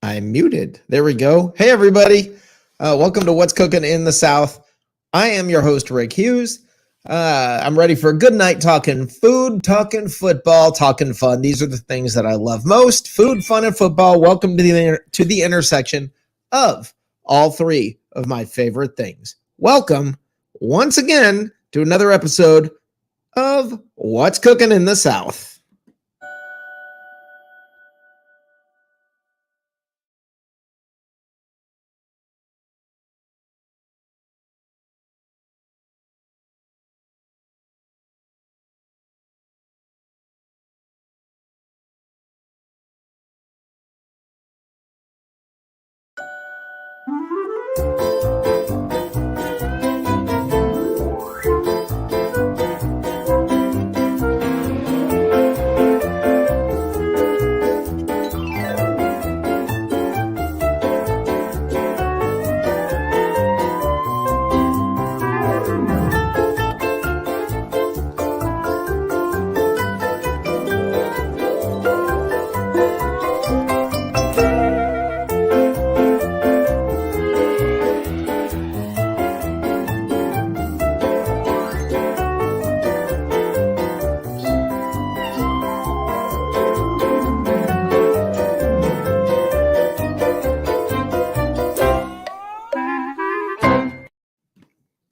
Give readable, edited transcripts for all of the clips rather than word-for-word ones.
I'm muted. There we go. Hey, everybody. Welcome to What's Cooking in the South. I am your host, Rick Hughes. I'm ready for a good night talking food, talking football, talking fun. These are the things that I love most. Food, fun, and football. Welcome to the intersection of all three of my favorite things. Welcome once again to another episode of What's Cooking in the South.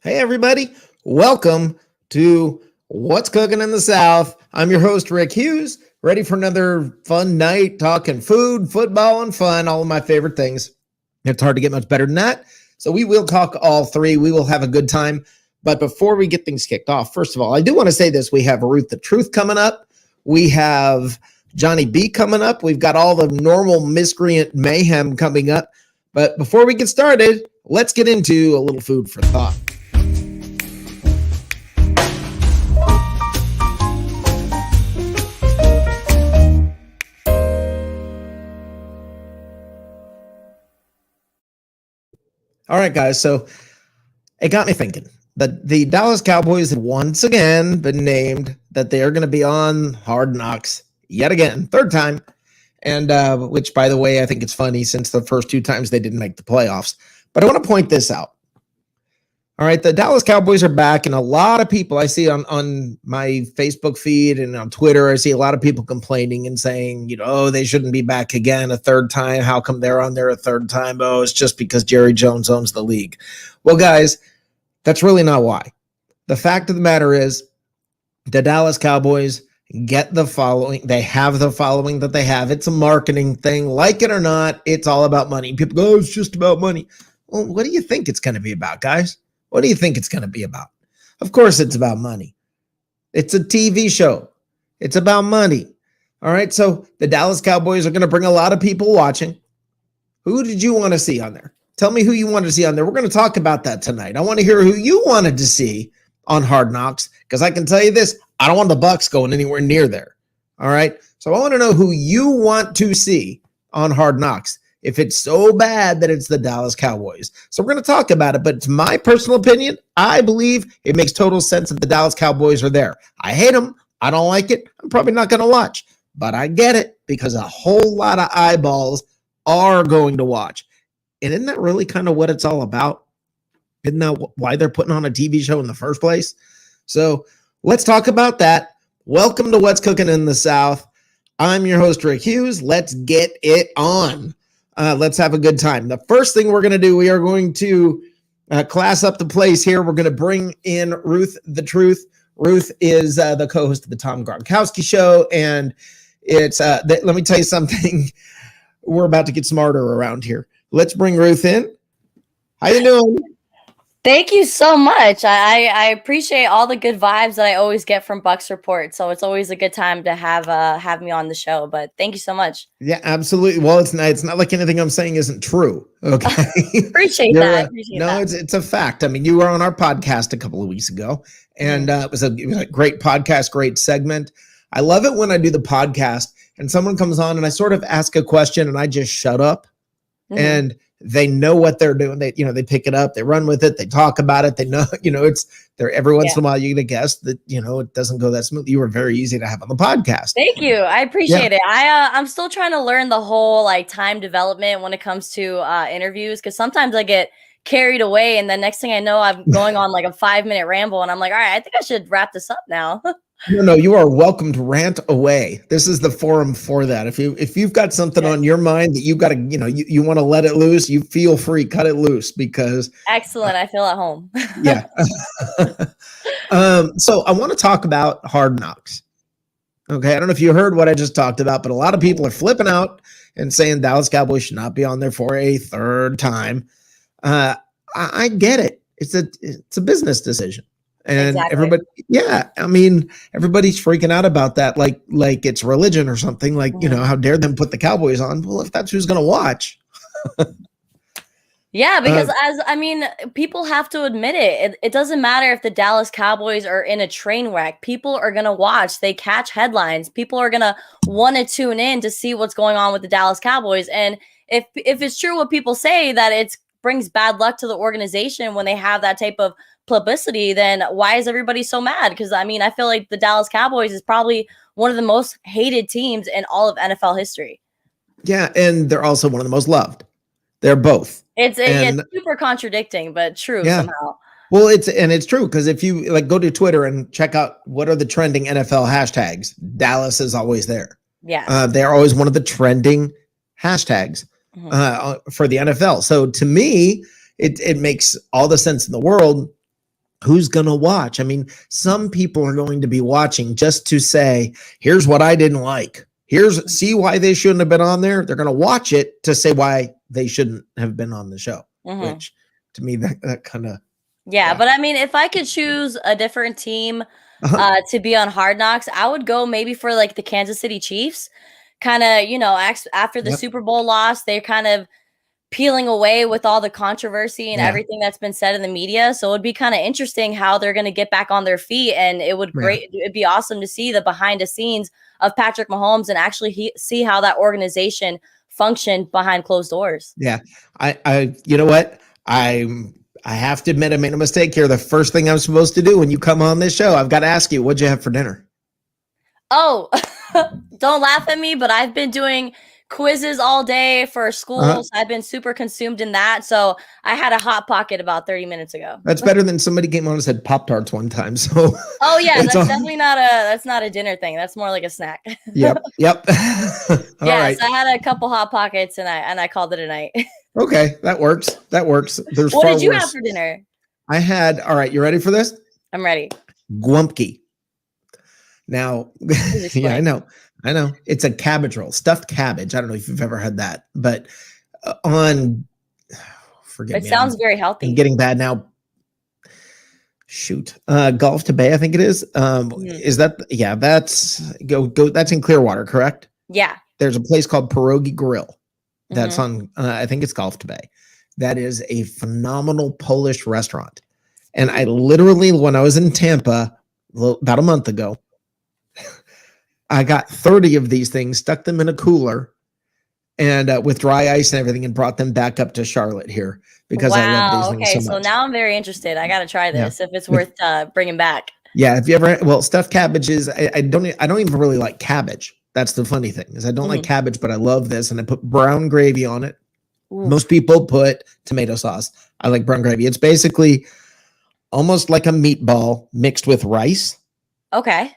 Hey, everybody. Welcome to What's Cooking in the South. I'm your host, Rick Hughes, ready for another fun night talking food, football, and fun, all of my favorite things. It's hard to get much better than that. So we will talk all three. We will have a good time. But before we get things kicked off, first of all, I do want to say this. We have Ruth The Truth coming up. We have Johnny B coming up. We've got all the normal Miscreant Mayhem coming up. But before we get started, let's get into a little food for thought. All right, guys, so it got me thinking that the Dallas Cowboys have once again been named that they are going to be on Hard Knocks yet again, third time, and which, by the way, I think it's funny since the first two times they didn't make the playoffs. But I want to point this out. All right, the Dallas Cowboys are back, and a lot of people I see on my Facebook feed and on Twitter, I see a lot of people complaining and saying, oh, they shouldn't be back again a third time. How come they're on there a third time? Oh, it's just because Jerry Jones owns the league. Well, guys, that's really not why. The fact of the matter is the Dallas Cowboys get the following. They have the following that they have. It's a marketing thing. Like it or not, it's all about money. People go, oh, it's just about money. Well, what do you think it's going to be about, guys? What do you think it's going to be about? Of course, it's about money. It's a TV show. It's about money. All right. So the Dallas Cowboys are going to bring a lot of people watching. Who did you want to see on there? Tell me who you wanted to see on there. We're going to talk about that tonight. I want to hear who you wanted to see on Hard Knocks, because I can tell you this, I don't want the Bucs going anywhere near there. All right. So I want to know who you want to see on Hard Knocks. If it's so bad that it's the Dallas Cowboys. So we're going to talk about it, but it's my personal opinion. I believe it makes total sense that the Dallas Cowboys are there. I hate them. I don't like it. I'm probably not going to watch, but I get it because a whole lot of eyeballs are going to watch. And isn't that really kind of what it's all about? Isn't that why they're putting on a TV show in the first place? So let's talk about that. Welcome to What's Cooking in the South. I'm your host, Rick Hughes. Let's get it on. Let's have a good time. The first thing we're going to do, we are going to class up the place here. We're going to bring in Ruth The Truth. Ruth is the co-host of the Tom Gronkowski Show, and it's let me tell you something. We're about to get smarter around here. Let's bring Ruth in. How you doing? Thank you so much. I appreciate all the good vibes that I always get from Bucs Report. So it's always a good time to have me on the show. But thank you so much. Yeah, absolutely. Well, it's not like anything I'm saying isn't true. Okay. Appreciate that. It's a fact. I mean, you were on our podcast a couple of weeks ago, and it was a great podcast, great segment. I love it when I do the podcast and someone comes on and I sort of ask a question and I just shut up. Mm-hmm. And they know what they're doing. They, you know, they pick it up, they run with it, they talk about it. They know, you know, it's there. Every once in a while, you get a guest that, you know, it doesn't go that smooth. You were very easy to have on the podcast. Thank you. I appreciate it. I'm still trying to learn the whole like time development when it comes to interviews, because sometimes I get carried away, and the next thing I know, I'm going on like a 5-minute ramble, and I'm like, all right, I think I should wrap this up now. No, you are welcome to rant away. This is the forum for that. If you've got something on your mind that you've got to, you know, you want to let it loose, you feel free, cut it loose, because excellent. I feel at home. Yeah. So I want to talk about Hard Knocks. Okay, I don't know if you heard what I just talked about, but a lot of people are flipping out and saying Dallas Cowboys should not be on there for a third time. I get it. It's a business decision. And everybody, I mean, everybody's freaking out about that, like it's religion or something. Like, you know, how dare them put the Cowboys on? Well, if that's who's going to watch. Yeah, because people have to admit it. It doesn't matter if the Dallas Cowboys are in a train wreck. People are going to watch. They catch headlines. People are going to want to tune in to see what's going on with the Dallas Cowboys. And if it's true what people say, that it brings bad luck to the organization when they have that type of publicity, then why is everybody so mad? Because I mean, I feel like the Dallas Cowboys is probably one of the most hated teams in all of NFL history. Yeah, and they're also one of the most loved. They're both. It's super contradicting, but true somehow. Well, it's true, because if you like go to Twitter and check out what are the trending NFL hashtags, Dallas is always there. Yeah, they're always one of the trending hashtags for the NFL. So to me, it makes all the sense in the world. Who's going to watch? I mean, some people are going to be watching just to say, here's what I didn't like. See why they shouldn't have been on there. They're going to watch it to say why they shouldn't have been on the show, which to me, that kind of. Yeah, but I mean, if I could choose a different team to be on Hard Knocks, I would go maybe for like the Kansas City Chiefs. Kind of, you know, after the Super Bowl loss, they're kind of peeling away with all the controversy and everything that's been said in the media. So it'd be kind of interesting how they're going to get back on their feet. And it'd be awesome to see the behind the scenes of Patrick Mahomes and actually see how that organization functioned behind closed doors. Yeah. I you know what? I have to admit I made a mistake here. The first thing I'm supposed to do when you come on this show, I've got to ask you, what'd you have for dinner? Oh, don't laugh at me, but I've been doing quizzes all day for school. So I've been super consumed in that. So I had a Hot Pocket about 30 minutes ago. That's better than somebody came on and said Pop-Tarts one time. So oh yeah, that's definitely not a dinner thing. That's more like a snack. Yep. All right. So I had a couple Hot Pockets and I called it a night. Okay, that works. There's what did you have for dinner? I had, all right, you ready for this? I'm ready. Gumpki. Now, yeah, I know. It's a cabbage roll, stuffed cabbage. I don't know if you've ever had that, but it sounds very healthy. I'm getting bad now. Shoot. Gulf to Bay, I think it is. Is that, that's that's in Clearwater, correct? Yeah. There's a place called Pierogi Grill. That's on, I think it's Gulf to Bay. That is a phenomenal Polish restaurant. And I literally, when I was in Tampa about a month ago, I got 30 of these things, stuck them in a cooler and with dry ice and everything, and brought them back up to Charlotte here because I love these things so much. So now I'm very interested. I got to try this if it's worth bringing back. Yeah. If you ever, stuffed cabbages, I don't even really like cabbage. That's the funny thing is I don't like cabbage, but I love this. And I put brown gravy on it. Ooh. Most people put tomato sauce. I like brown gravy. It's basically almost like a meatball mixed with rice. Okay.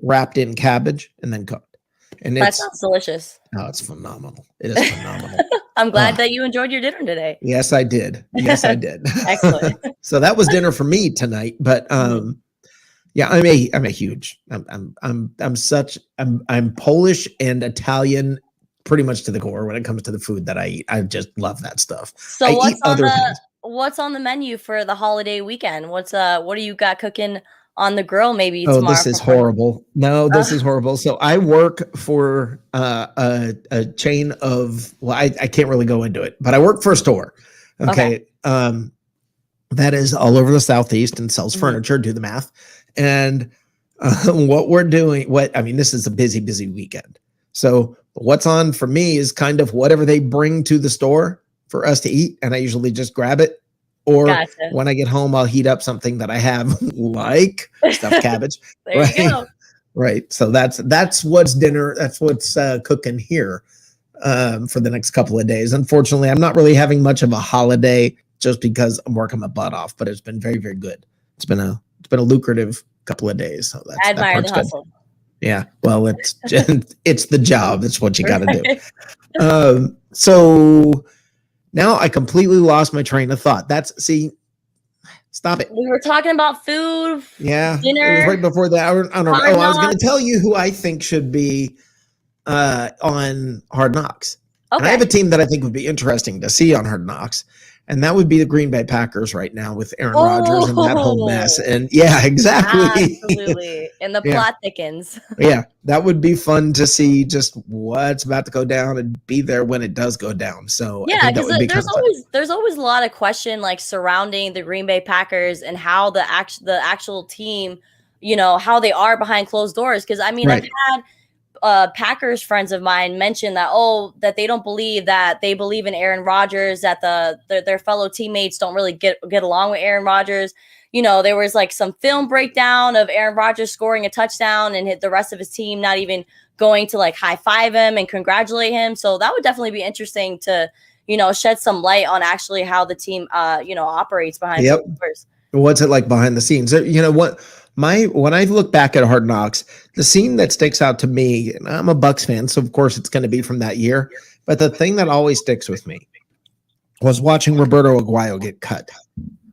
Wrapped in cabbage and then cooked. And that sounds delicious. Oh, it's phenomenal. It is phenomenal. I'm glad that you enjoyed your dinner today. Yes, I did. Excellent. So that was dinner for me tonight. But yeah, I'm a huge. I'm Polish and Italian, pretty much to the core when it comes to the food that I eat. I just love that stuff. So what's on the menu for the holiday weekend? What do you got cooking on the grill maybe tomorrow? This is horrible. No, this is horrible. So I work for a chain of, I can't really go into it, but I work for a store. Okay. That is all over the Southeast and sells furniture, do the math. And what we're doing, this is a busy weekend. So what's on for me is kind of whatever they bring to the store for us to eat, and I usually just grab it. Or Gotcha. when I get home, I'll heat up something that I have, like stuffed cabbage. There Right. you go. Right. So that's what's dinner. That's what's cooking here for the next couple of days. Unfortunately, I'm not really having much of a holiday just because I'm working my butt off, but it's been very, very good. It's been a lucrative couple of days. So I admire the hustle. good. Yeah. Well, it's the job. It's what you got to do. So now I completely lost my train of thought. Stop it. We were talking about food. Yeah. Dinner. It was right before that. I was going to tell you who I think should be on Hard Knocks. Okay. And I have a team that I think would be interesting to see on Hard Knocks, and that would be the Green Bay Packers right now with Aaron Rodgers and that whole mess. And yeah, exactly. Absolutely. And the plot thickens. Yeah, that would be fun to see just what's about to go down and be there when it does go down. So yeah, because there's always a lot of question like surrounding the Green Bay Packers and how the actual team, how they are behind closed doors. Because I mean, right. I've had Packers friends of mine mention that that they don't believe that they believe in Aaron Rodgers, that their fellow teammates don't really get along with Aaron Rodgers. There was like some film breakdown of Aaron Rodgers scoring a touchdown and the rest of his team not even going to like high five him and congratulate him. So that would definitely be interesting to shed some light on actually how the team operates behind the doors. What's it like behind the scenes? When I look back at Hard Knocks, the scene that sticks out to me, and I'm a Bucs fan, so of course it's going to be from that year, but the thing that always sticks with me was watching Roberto Aguayo get cut.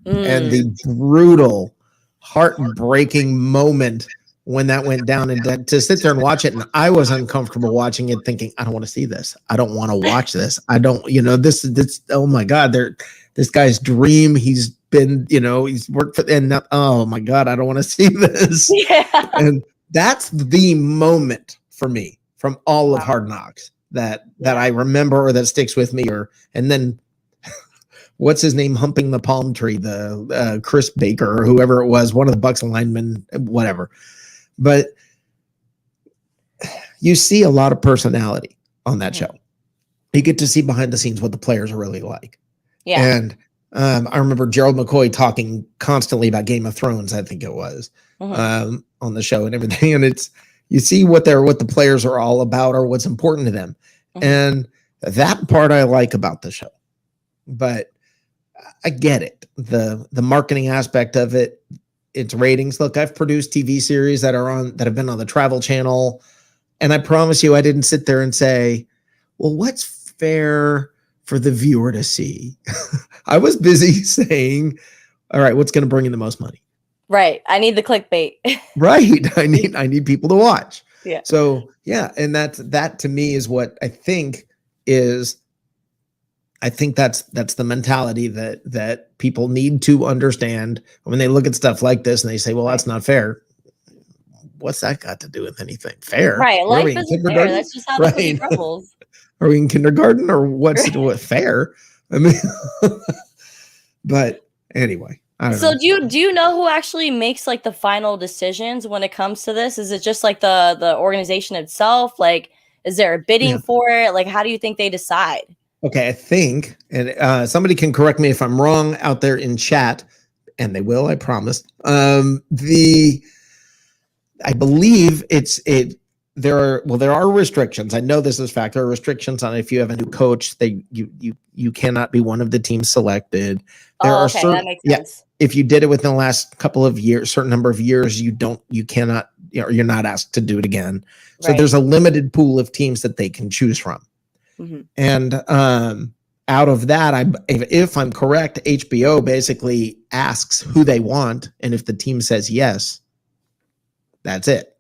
And the brutal, heartbreaking moment when that went down, and to sit there and watch it. And I was uncomfortable watching it, thinking, I don't want to see this. I don't want to watch this. I don't, this, oh my God, this guy's dream. He's been, he's worked for, and now, oh my God, I don't want to see this. Yeah. And that's the moment for me from all of Hard Knocks that I remember, or that sticks with me, and then what's his name, humping the palm tree, the Chris Baker or whoever it was, one of the Bucs linemen, whatever. But you see a lot of personality on that show. You get to see behind the scenes what the players are really like. Yeah. And I remember Gerald McCoy talking constantly about Game of Thrones, I think it was, on the show and everything. And you see what the players are all about, or what's important to them. And that part I like about the show. But I get it. The marketing aspect of it, its ratings. Look, I've produced TV series that have been on the Travel Channel, and I promise you I didn't sit there and say, well, what's fair for the viewer to see? I was busy saying, all right, what's going to bring in the most money? Right. I need the clickbait. Right. I need people to watch. Yeah. So yeah, and that to me is what I think is. I think that's the mentality that people need to understand when they look at stuff like this and they say, well, that's not fair. What's that got to do with anything? Fair. Right. Life isn't fair. That's just how the cookie crumbles. Are we in kindergarten, or what's fair? I mean, but anyway, I don't know. So do you know who actually makes like the final decisions when it comes to this? Is it just like the organization itself? Like, is there a bidding for it? Like, how do you think they decide? Okay, I think, and somebody can correct me if I'm wrong out there in chat, and they will, I promise. I believe there are restrictions. I know this is fact. There are restrictions on if you have a new coach, you cannot be one of the teams selected. That makes sense. If you did it within the last couple of years, certain number of years, you're not asked to do it again. So there's a limited pool of teams that they can choose from. And out of that, if I'm correct, HBO basically asks who they want, and if the team says yes, that's it.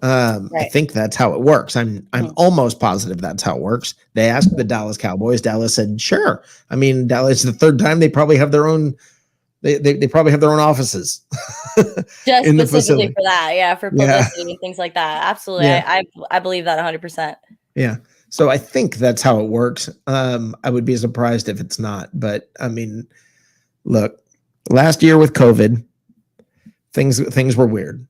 I think that's how it works. I'm almost positive that's how it works. They asked the Dallas Cowboys. Dallas said, sure. I mean, Dallas, the third time, they probably have their own. They probably have their own offices. Just in specifically for that, for publicity and things like that. Absolutely, I believe that 100%. Yeah. So I think that's how it works. I would be surprised if it's not. But I mean, look, last year with COVID, things were weird.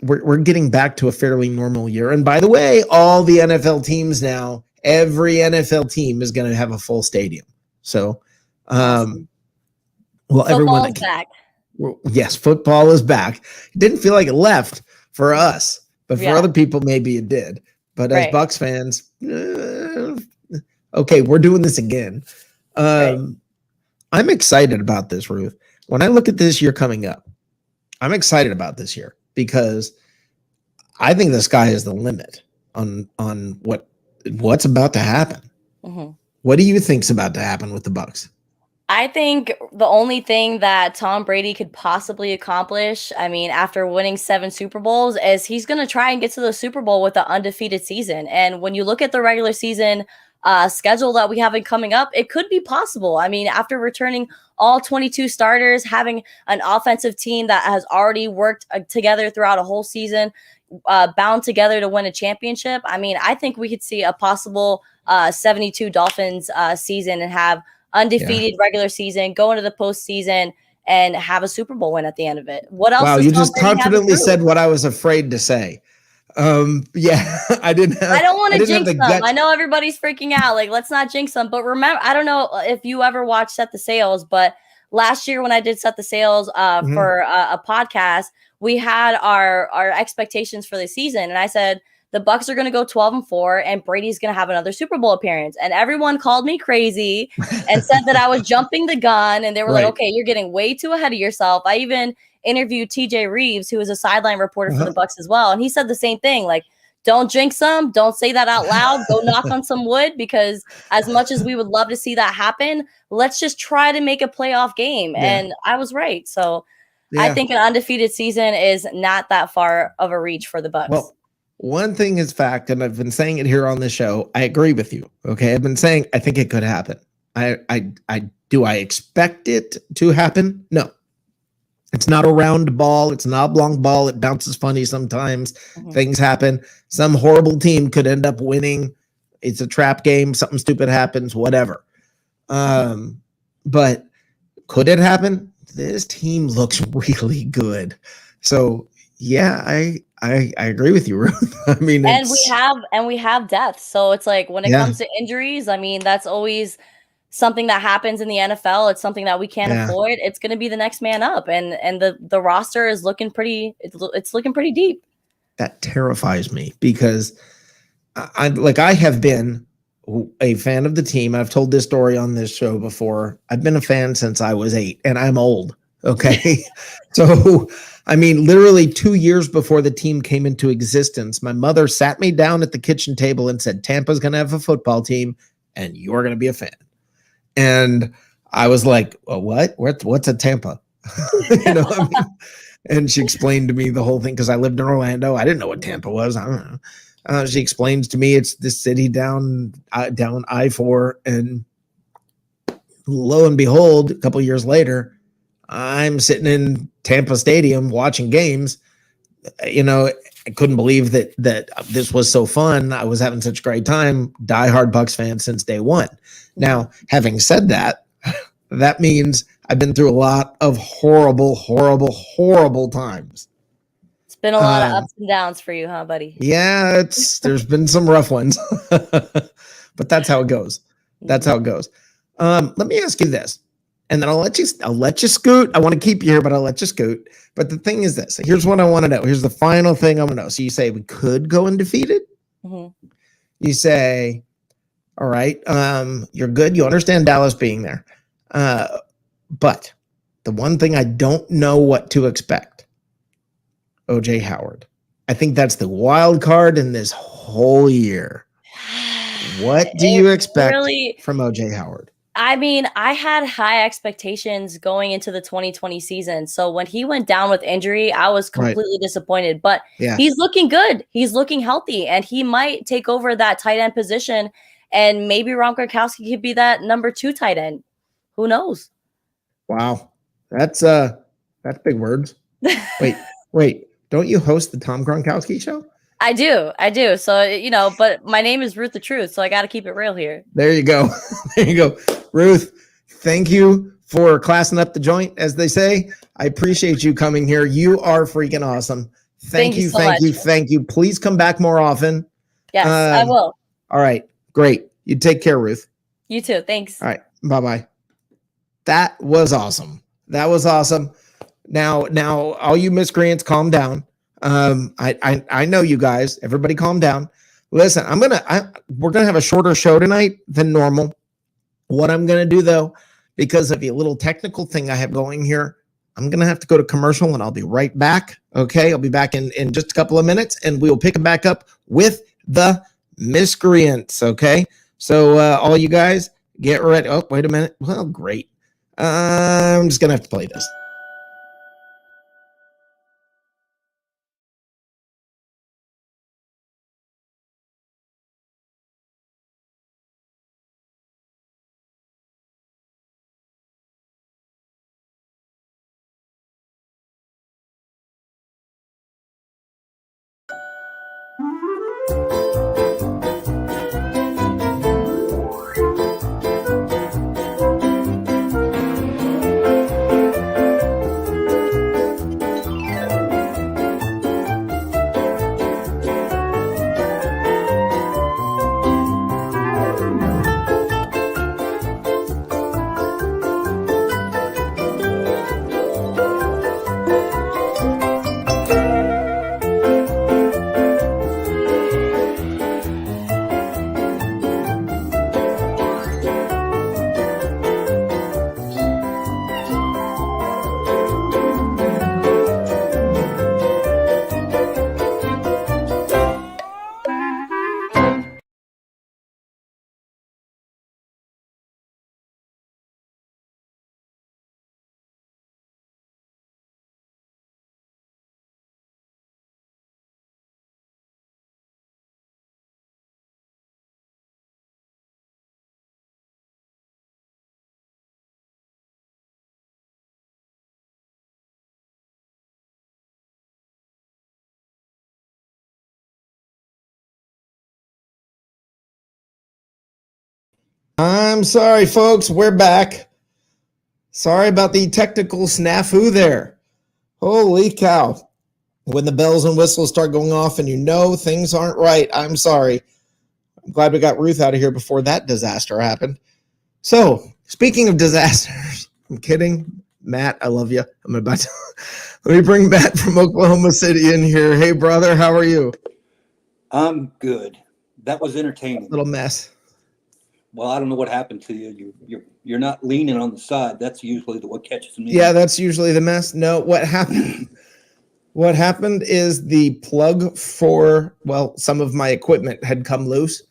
We're getting back to a fairly normal year. And by the way, all the NFL teams now, every NFL team is going to have a full stadium. So, Awesome. well, everyone, Football's back. yes, football is back. It didn't feel like it left for us, but for other people, maybe it did. But as Bucs fans, okay, we're doing this again. I'm excited about this, Ruth. When I look at this year coming up, I'm excited about this year because I think the sky is the limit on what's about to happen. What do you think's about to happen with the Bucs? I think the only thing that Tom Brady could possibly accomplish, I mean, after winning 7 Super Bowls, is he's going to try and get to the Super Bowl with an undefeated season. And when you look at the regular season schedule that we have coming up, it could be possible. I mean, after returning all 22 starters, having an offensive team that has already worked together throughout a whole season, bound together to win a championship. I mean, I think we could see a possible 72 Dolphins season and have undefeated regular season, go into the postseason, and have a Super Bowl win at the end of it. What else? Wow, you just confidently said what I was afraid to say. Yeah, I didn't have. I don't want to jinx them. I know everybody's freaking out. Like, let's not jinx them. But remember, I don't know if you ever watched Set the Sails, but last year when I did Set the Sails for a podcast, we had our expectations for the season, and I said the Bucs are going to go 12-4, and Brady's going to have another Super Bowl appearance. And everyone called me crazy and said that I was jumping the gun. And they were like, okay, you're getting way too ahead of yourself. I even interviewed TJ Reeves, who was a sideline reporter for the Bucs as well. And he said the same thing, like, don't jinx them. Don't say that out loud. Go knock on some wood, because as much as we would love to see that happen, let's just try to make a playoff game. And I was right. So I think an undefeated season is not that far of a reach for the Bucs. Well, one thing is fact, and I've been saying it here on this show. I agree with you. Okay, I've been saying I think it could happen. Do I expect it to happen? No. It's not a round ball. It's an oblong ball. It bounces funny sometimes. Things happen. Some horrible team could end up winning. It's a trap game. Something stupid happens. Whatever. But could it happen? This team looks really good. So yeah, I agree with you, Ruth. I mean, and we have depth. So it's like when it comes to injuries, I mean, that's always something that happens in the NFL. It's something that we can't avoid. It's going to be the next man up, and the roster is looking pretty. It's looking pretty deep. That terrifies me because I have been a fan of the team. I've told this story on this show before. I've been a fan since I was 8, and I'm old. Okay. So, I mean, literally 2 years before the team came into existence, my mother sat me down at the kitchen table and said, Tampa's going to have a football team and you're going to be a fan. And I was like, what? What's a Tampa? You know, I mean, and she explained to me the whole thing because I lived in Orlando. I didn't know what Tampa was. I don't know. She explains to me it's this city down I-4, and lo and behold, a couple years later, I'm sitting in Tampa Stadium watching games. You know, I couldn't believe that this was so fun. I was having such a great time. Diehard Bucs fan since day one. Now, having said that, that means I've been through a lot of horrible, horrible, horrible times. It's been a lot of ups and downs for you, huh, buddy? Yeah, there's been some rough ones, but that's how it goes. That's how it goes. Let me ask you this, and then I'll let you scoot. I want to keep you here, but I'll let you scoot. But the thing is this. Here's what I want to know. Here's the final thing I want to know. So you say we could go undefeated. You say, all right, you're good. You understand Dallas being there. But the one thing I don't know what to expect, O.J. Howard. I think that's the wild card in this whole year. What do you expect from O.J. Howard? I mean, I had high expectations going into the 2020 season. So when he went down with injury, I was completely disappointed. But he's looking good. He's looking healthy. And he might take over that tight end position. And maybe Ron Gronkowski could be that number 2 tight end. Who knows? Wow. That's big words. Wait. Don't you host the Tom Gronkowski show? I do. So, you know, but my name is Ruth The Truth, so I got to keep it real here. There you go. There you go. Ruth, thank you for classing up the joint, as they say. I appreciate you coming here. You are freaking awesome. Thank you. Please come back more often. Yes, I will. All right. Great. You take care, Ruth. You too. Thanks. All right. Bye-bye. That was awesome. That was awesome. Now, all you miscreants, calm down. I know you guys. Everybody, calm down. Listen, we're gonna have a shorter show tonight than normal. What I'm gonna do though, because of a little technical thing I have going here, I'm gonna have to go to commercial, and I'll be right back. Okay, I'll be back in just a couple of minutes, and we will pick it back up with the miscreants. Okay, so all you guys, get ready. Oh, wait a minute. Well, great. I'm just gonna have to play this. I'm sorry, folks. We're back. Sorry about the technical snafu there. Holy cow. When the bells and whistles start going off and you know things aren't right, I'm sorry. I'm glad we got Ruth out of here before that disaster happened. So, speaking of disasters, I'm kidding. Matt, I love you. I'm about to let me bring Matt from Oklahoma City in here. Hey, brother, how are you? I'm good. That was entertaining. Little mess. Well, I don't know what happened to you. You're not leaning on the side. That's usually what catches me. Yeah, that's usually the mess. No, what happened? What happened is the plug for some of my equipment had come loose,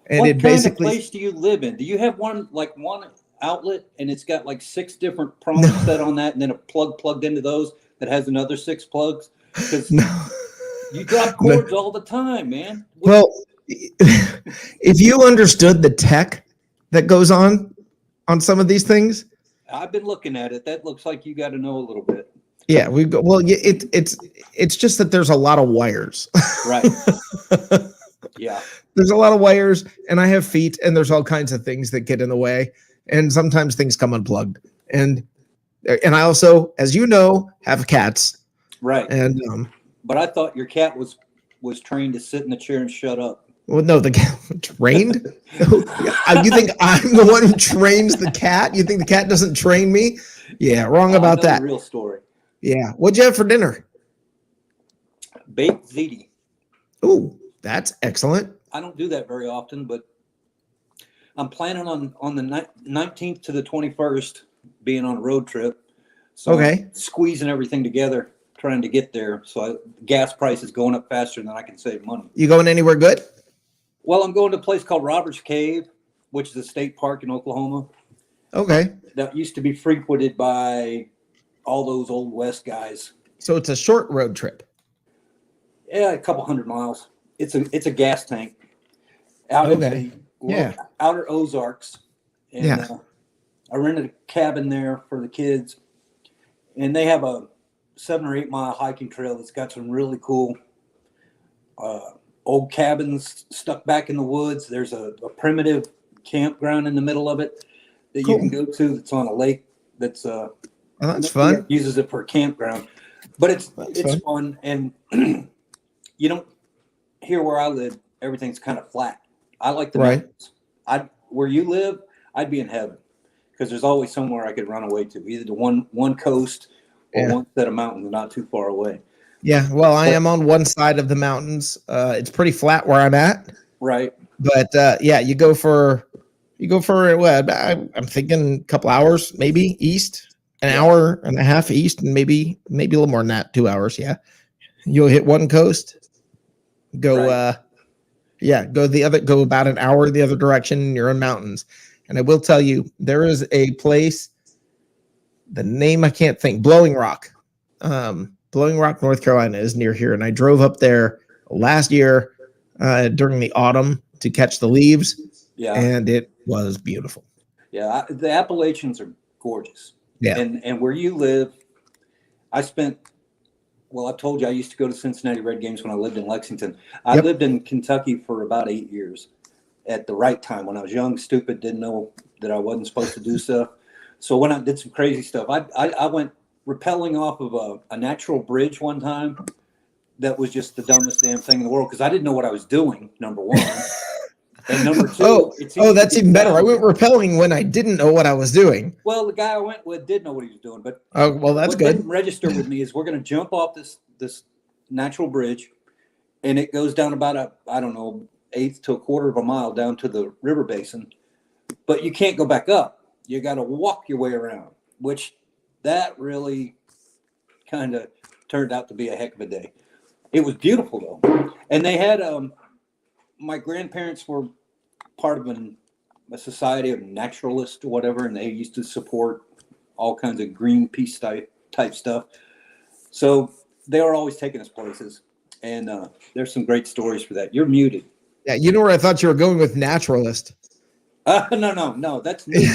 and What it kind basically. of place do you live in? Do you have one outlet and it's got like 6 different prongs set on that, and then a plug plugged into those that has another 6 plugs? Because you drop cords all the time, man. Well, if you understood the tech that goes on some of these things. I've been looking at it. That looks like you got to know a little bit. Yeah, we go. Well, it's just that there's a lot of wires. Right. Yeah. There's a lot of wires, and I have feet, and there's all kinds of things that get in the way, and sometimes things come unplugged. And I also, as you know, have cats. Right. And but I thought your cat was trained to sit in the chair and shut up. Well, no, the cat trained. You think I'm the one who trains the cat? You think the cat doesn't train me? Yeah, wrong about that. Real story. Yeah. What'd you have for dinner? Baked ziti. Ooh, that's excellent. I don't do that very often, but I'm planning on the 19th to the 21st being on a road trip. So okay. I'm squeezing everything together, trying to get there. So gas price is going up faster than I can save money. You going anywhere good? Well, I'm going to a place called Roberts Cave, which is a state park in Oklahoma. Okay. That used to be frequented by all those old West guys. So it's a short road trip. Yeah, a couple 100 miles. It's a gas tank out in the outer Ozarks. And I rented a cabin there for the kids. And they have a 7 or 8 mile hiking trail that's got some really cool old cabins stuck back in the woods. There's a primitive campground in the middle of it that you can go to that's on a lake that's that's fun. Uses it for a campground. But it's fun. And you don't here where I live, everything's kind of flat. I like the mountains. Where you live, I'd be in heaven. because there's always somewhere I could run away to, either to one coast or one set of mountains not too far away. Yeah, well, I am on one side of the mountains. It's pretty flat where I'm at. Right. But you go for what? I'm thinking a couple hours, maybe east, an hour and a half east, and maybe a little more than that, 2 hours. Yeah, you'll hit one coast, go go about an hour the other direction, and you're in mountains. And I will tell you, there is a place, the name I can't think, Blowing Rock. Blowing Rock, North Carolina is near here, and I drove up there last year during the autumn to catch the leaves. Yeah, and it was beautiful. Yeah, the Appalachians are gorgeous. Yeah, and where you live, I told you I used to go to Cincinnati Red games when I lived in Lexington. I lived in Kentucky for about 8 years at the right time when I was young, stupid, didn't know that I wasn't supposed to do stuff. So when I did some crazy stuff, I went rappelling off of a natural bridge one time. That was just the dumbest damn thing in the world because I didn't know what I was doing, number one. And number two, that's even better. I went rappelling when I didn't know what I was doing. Well, the guy I went with did know what he was doing, but that's good. What didn't register with me is we're going to jump off this natural bridge, and it goes down about eighth to a quarter of a mile down to the river basin, but you can't go back up. You got to walk your way around, which that really kind of turned out to be a heck of a day. It was beautiful though, and they had my grandparents were part of a society of naturalists or whatever, and they used to support all kinds of Greenpeace type stuff. So they were always taking us places, and there's some great stories for that. You're muted. Yeah, you know where I thought you were going with naturalist. No, that's me.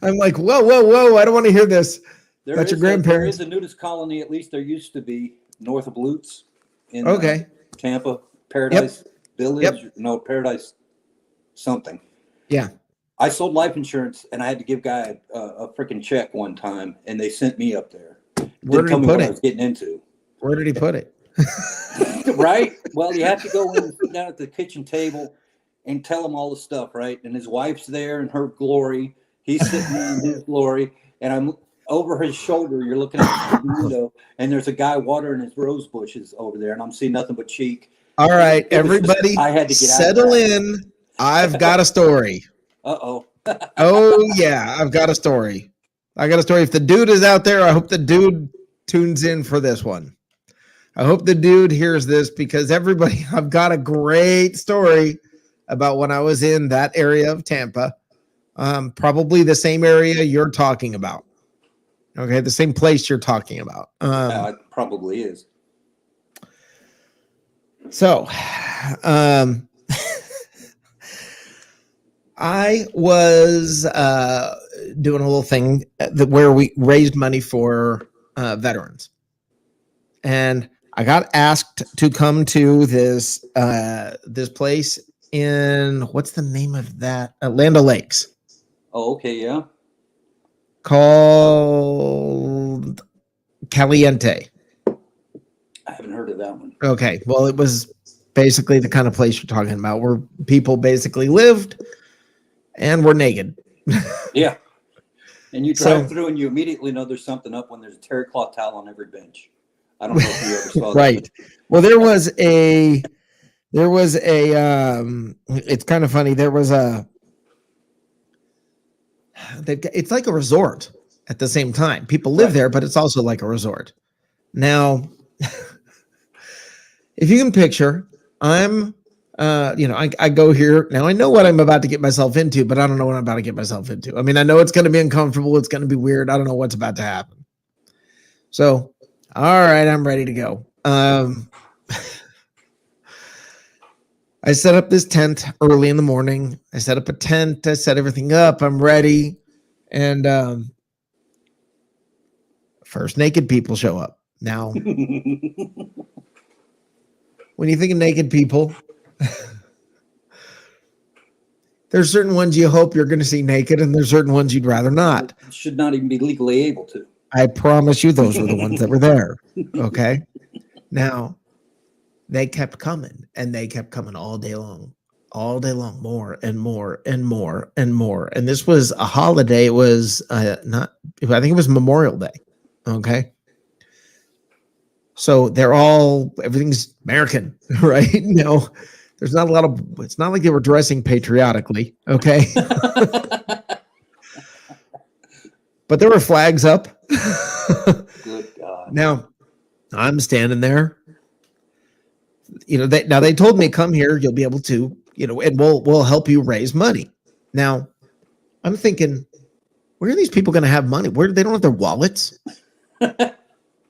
I'm like, whoa! I don't want to hear this. That's your grandparents. There is a nudist colony, at least there used to be, north of Lutz in Tampa, Paradise Village. No, Paradise something. Yeah. I sold life insurance, and I had to give guy a freaking check one time, and they sent me up there. Where did he put it? I was getting into. Where did he put it? Right. Well, you have to go in and sit down at the kitchen table and tell him all the stuff, right? And his wife's there in her glory. He's sitting there in his glory, and I'm over his shoulder. You're looking at the window, and there's a guy watering his rose bushes over there, and I'm seeing nothing but cheek. All right, everybody, I had to get settle in. I've got a story. Uh-oh. Oh, yeah, I've got a story. If the dude is out there, I hope the dude tunes in for this one. I hope the dude hears this because everybody, I've got a great story about when I was in that area of Tampa, probably the same area you're talking about. Okay, the same place you're talking about. It probably is. So, I was doing a little thing where we raised money for veterans, and I got asked to come to this place in, what's the name of that? Land O'Lakes. Oh, okay, yeah. Called Caliente. I haven't heard of that one. Okay, well, it was basically the kind of place you're talking about, where people basically lived and were naked. Yeah. And you drive through and you immediately know there's something up when there's a terry cloth towel on every bench. I don't know if you ever saw that. Right. Well, there was a it's kind of funny. It's like a resort at the same time. People live there, but it's also like a resort. Now, if you can picture, I go here. Now I know what I'm about to get myself into, but I don't know what I'm about to get myself into. I mean, I know it's going to be uncomfortable. It's going to be weird. I don't know what's about to happen. So, all right, I'm ready to go. I set up this tent early in the morning. I set up a tent. I set everything up. I'm ready. And first naked people show up. Now, when you think of naked people, there's certain ones you hope you're going to see naked, and there's certain ones you'd rather not. You should not even be legally able to. I promise you those were the ones that were there. Okay? Now, they kept coming, and they kept coming all day long. all day long, more and more and more and more. And this was a holiday. It was not, I think it was Memorial Day. Okay. So everything's American, right? No, there's not a lot of, it's not like they were dressing patriotically. Okay. But there were flags up. Good God. Now I'm standing there. They told me, come here, you'll be able to, and we'll help you raise money. Now I'm thinking, where are these people going to have money? Where they don't have their wallets,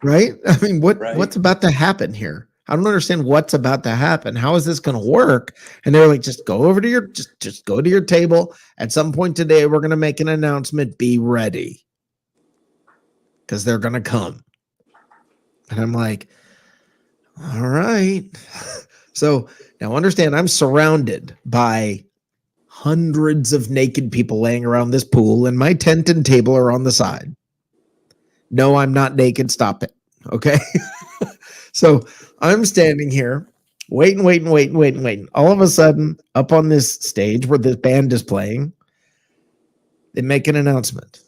right? I mean, what's about to happen here? I don't understand what's about to happen. How is this going to work? And they're like, just go over to your, just go to your table. At some point today, we're going to make an announcement. Be ready, because they're going to come. And I'm like, all right. So now understand, I'm surrounded by hundreds of naked people laying around this pool, and my tent and table are on the side. No, I'm not naked. Stop it. Okay. So I'm standing here waiting. All of a sudden, up on this stage where this band is playing, they make an announcement.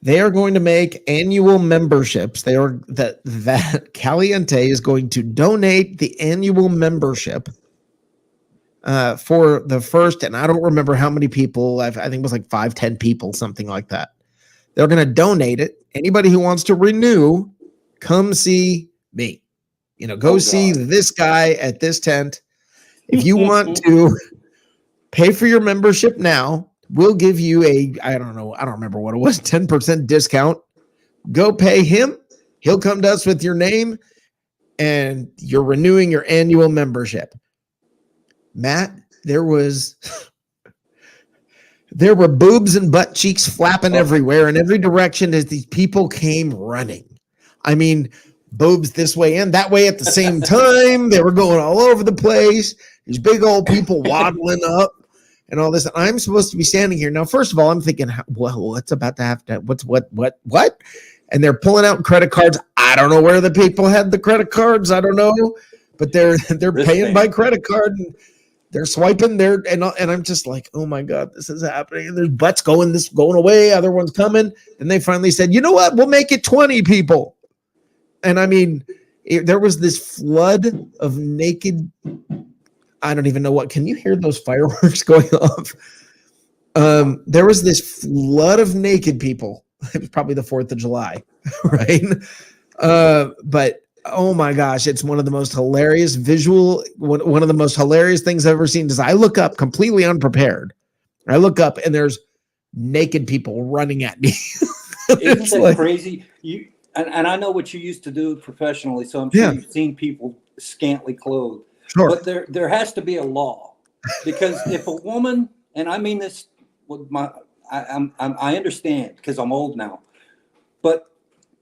They are going to make annual memberships. That Caliente is going to donate the annual membership for the first, and I don't remember how many people. I think it was like 5-10 people, something like that. They're going to donate it. Anybody who wants to renew, come see me. Go see this guy at this tent. If you want to pay for your membership now, we'll give you I don't remember what it was, 10% discount. Go pay him. He'll come to us with your name, and you're renewing your annual membership. Matt, there were boobs and butt cheeks flapping everywhere in every direction as these people came running. I mean, boobs this way and that way at the same time. They were going all over the place. These big old people waddling up and all this. And I'm supposed to be standing here. Now, first of all, I'm thinking, well, what's about to happen? What? And they're pulling out credit cards. I don't know where the people had the credit cards. I don't know, but they're paying by credit card, and they're swiping there. And I'm just like, oh my God, this is happening. And there's butts going away. Other ones coming. And they finally said, you know what? We'll make it 20 people. And I mean, there was this flood of naked, I don't even know what, can you hear those fireworks going off? There was this flood of naked people. It was probably the 4th of July, right? But oh my gosh, it's one of the most hilarious one of the most hilarious things I've ever seen is I look up completely unprepared. I look up and there's naked people running at me. Isn't that crazy? And I know what you used to do professionally, so I'm sure you've seen people scantily clothed. Sure. But there has to be a law, because if a woman, and I mean this with I understand because I'm old now, but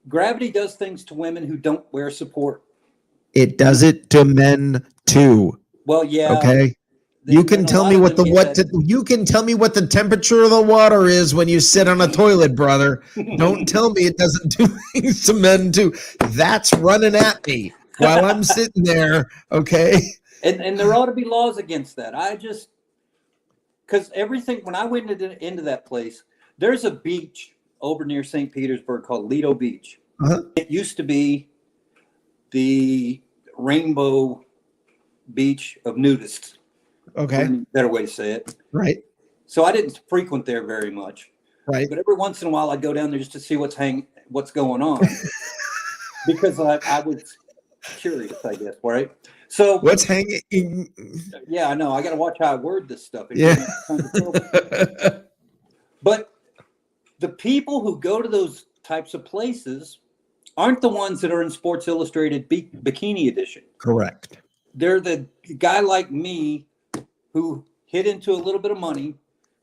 gravity does things to women who don't wear support. It does it to men too. Well, yeah. Okay. You can tell me what the temperature of the water is when you sit on a toilet, brother. Don't tell me it doesn't do things to men too. That's running at me while I'm sitting there. Okay. And there ought to be laws against that. Because everything, when I went into that place, there's a beach over near St. Petersburg called Lido Beach. Uh-huh. It used to be the rainbow beach of nudists. Okay. Better way to say it. Right. So I didn't frequent there very much. Right. But every once in a while I'd go down there just to see what's going on. Because I was curious, I guess, right? So what's hanging? Yeah, I know. I got to watch how I word this stuff. But the people who go to those types of places aren't the ones that are in Sports Illustrated Bikini Edition. Correct. They're the guy like me who hit into a little bit of money,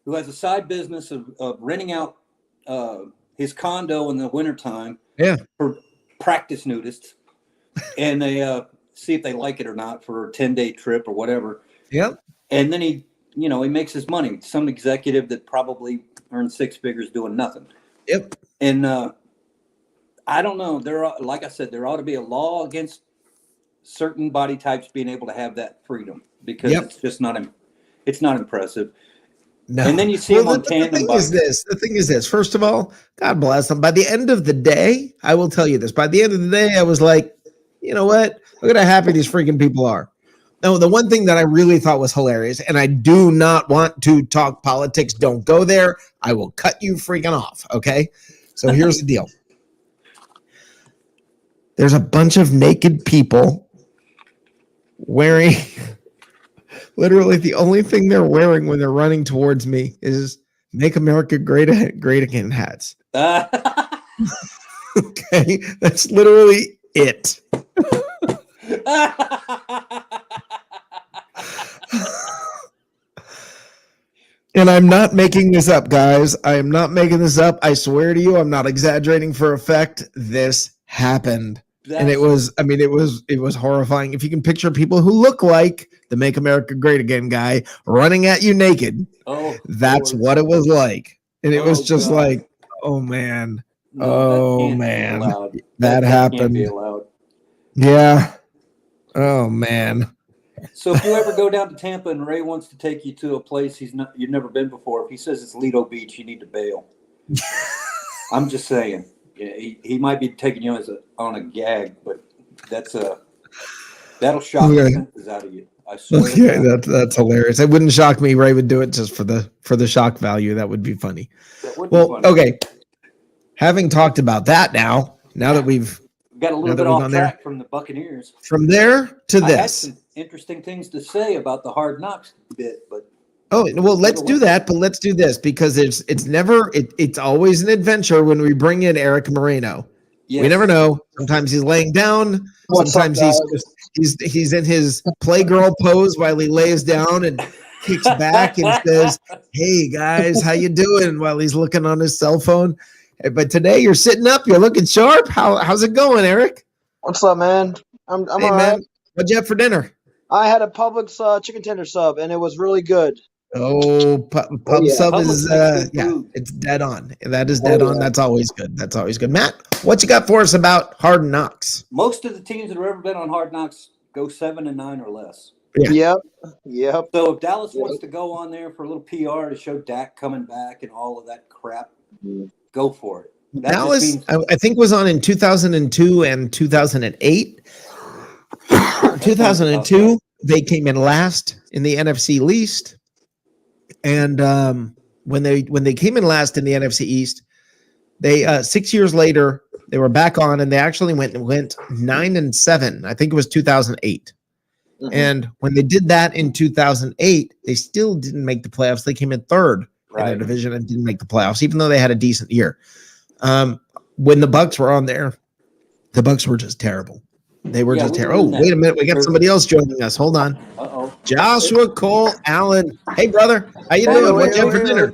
who has a side business of renting out his condo in the wintertime for practice nudists. And they see if they like it or not for a 10-day trip or whatever. Yep. And then he makes his money. Some executive that probably earned 6 figures doing nothing. certain body types being able to have that freedom because it's just not impressive. No. And then you see them on tandem the thing bikes. The thing is this. First of all, God bless them. By the end of the day, I will tell you this. By the end of the day, I was like, you know what? Look at how happy these freaking people are. No, the one thing that I really thought was hilarious, and I do not want to talk politics. Don't go there. I will cut you freaking off. Okay. So here's the deal. There's a bunch of naked people wearing literally the only thing they're wearing when they're running towards me is Make America Great Again hats. Okay. That's literally it. And I'm not making this up, guys. I am not making this up. I swear to you, I'm not exaggerating for effect. This happened. And it was horrifying. If you can picture people who look like the Make America Great Again guy running at you naked, that's what it was like. And it was just like, oh man. That happened. Can't be allowed. Yeah. Oh man. So if you ever go down to Tampa and Ray wants to take you to a place you've never been before, if he says it's Lido Beach, you need to bail. I'm just saying. Yeah, he might be taking you on a gag, but that'll shock the senses out of you. I swear. Okay, that's hilarious. It wouldn't shock me. Ray would do it just for the shock value. That would be funny. Okay. Having talked about that now that we've got a little bit off track from the Buccaneers. From there to this. I had some interesting things to say about the Hard Knocks bit, but let's do that, but let's do this because it's always an adventure when we bring in Eric Moreno. Yes. We never know. Sometimes he's laying down. Sometimes he's in his playgirl pose while he lays down and kicks back and says, "Hey guys, how you doing?" while he's looking on his cell phone. But today you're sitting up, you're looking sharp. How's it going, Eric? What's up, man? I'm all right. Man. What'd you have for dinner? I had a Publix chicken tender sub, and it was really good. Pub sub is it's dead on. That is dead on. That's always good. That's always good. Matt, what you got for us about Hard Knocks? Most of the teams that have ever been on Hard Knocks go 7-9 or less. Yeah. Yep. So if Dallas wants to go on there for a little PR to show Dak coming back and all of that crap, go for it. Dallas, I think, was on in 2002 and 2008. 2002, they came in last in the NFC East. And when they came in last in the NFC East, they 6 years later they were back on, and they actually went 9-7. I think it was 2008. Mm-hmm. And when they did that in 2008, they still didn't make the playoffs. They came in third in their division and didn't make the playoffs, even though they had a decent year. When the Bucs were on there, the Bucs were just terrible. They were just terrible. Oh, wait a minute. We got somebody else joining us. Hold on. Uh-oh. Joshua Cole Allen. Hey, brother. How you doing? What'd you have for dinner?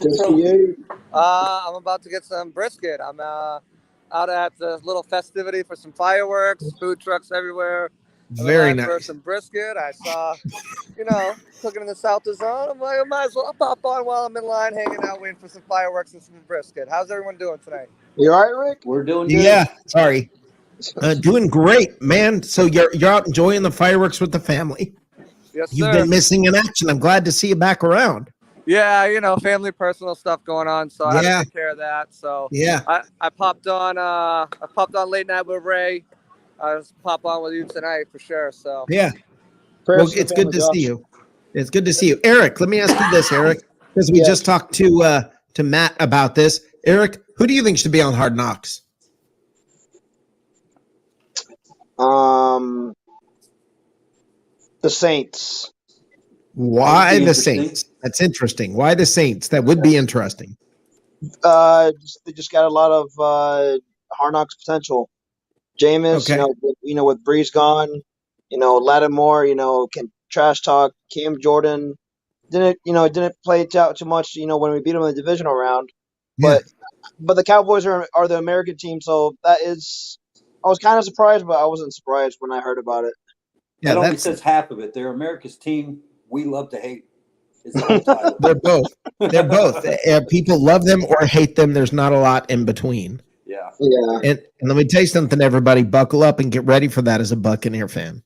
I'm about to get some brisket. I'm out at the little festivity for some fireworks, food trucks everywhere. Very nice. For some brisket. I saw, cooking in the South Zone. I'm like, I might as well pop on while I'm in line, hanging out, waiting for some fireworks and some brisket. How's everyone doing tonight? You all right, Rick? We're doing good. Yeah, sorry. Doing great, man. So you're out enjoying the fireworks with the family. Yes, sir. You've been missing in action. I'm glad to see you back around. Yeah, family, personal stuff going on, so I had to take care of that. So I popped on. I popped on late night with Ray. I'll just pop on with you tonight for sure. So well, it's good to see you. It's good to see you, Eric. Let me ask you this, Eric, because we just talked to Matt about this. Eric, who do you think should be on Hard Knocks? The Saints. Why the Saints? That's interesting. Why the Saints? That would be interesting. They just got a lot of Hard Knocks potential. Jameis, with Breeze gone, Lattimore, can trash talk. Cam Jordan didn't play out too much, when we beat them in the divisional round. But the Cowboys are the American team, so that is. I was kind of surprised, but I wasn't surprised when I heard about it. Yeah, that only says half of it. They're America's team. We love to hate. They're both. They're both. People love them or hate them. There's not a lot in between. Yeah. And let me tell you something, everybody. Buckle up and get ready for that as a Buccaneer fan.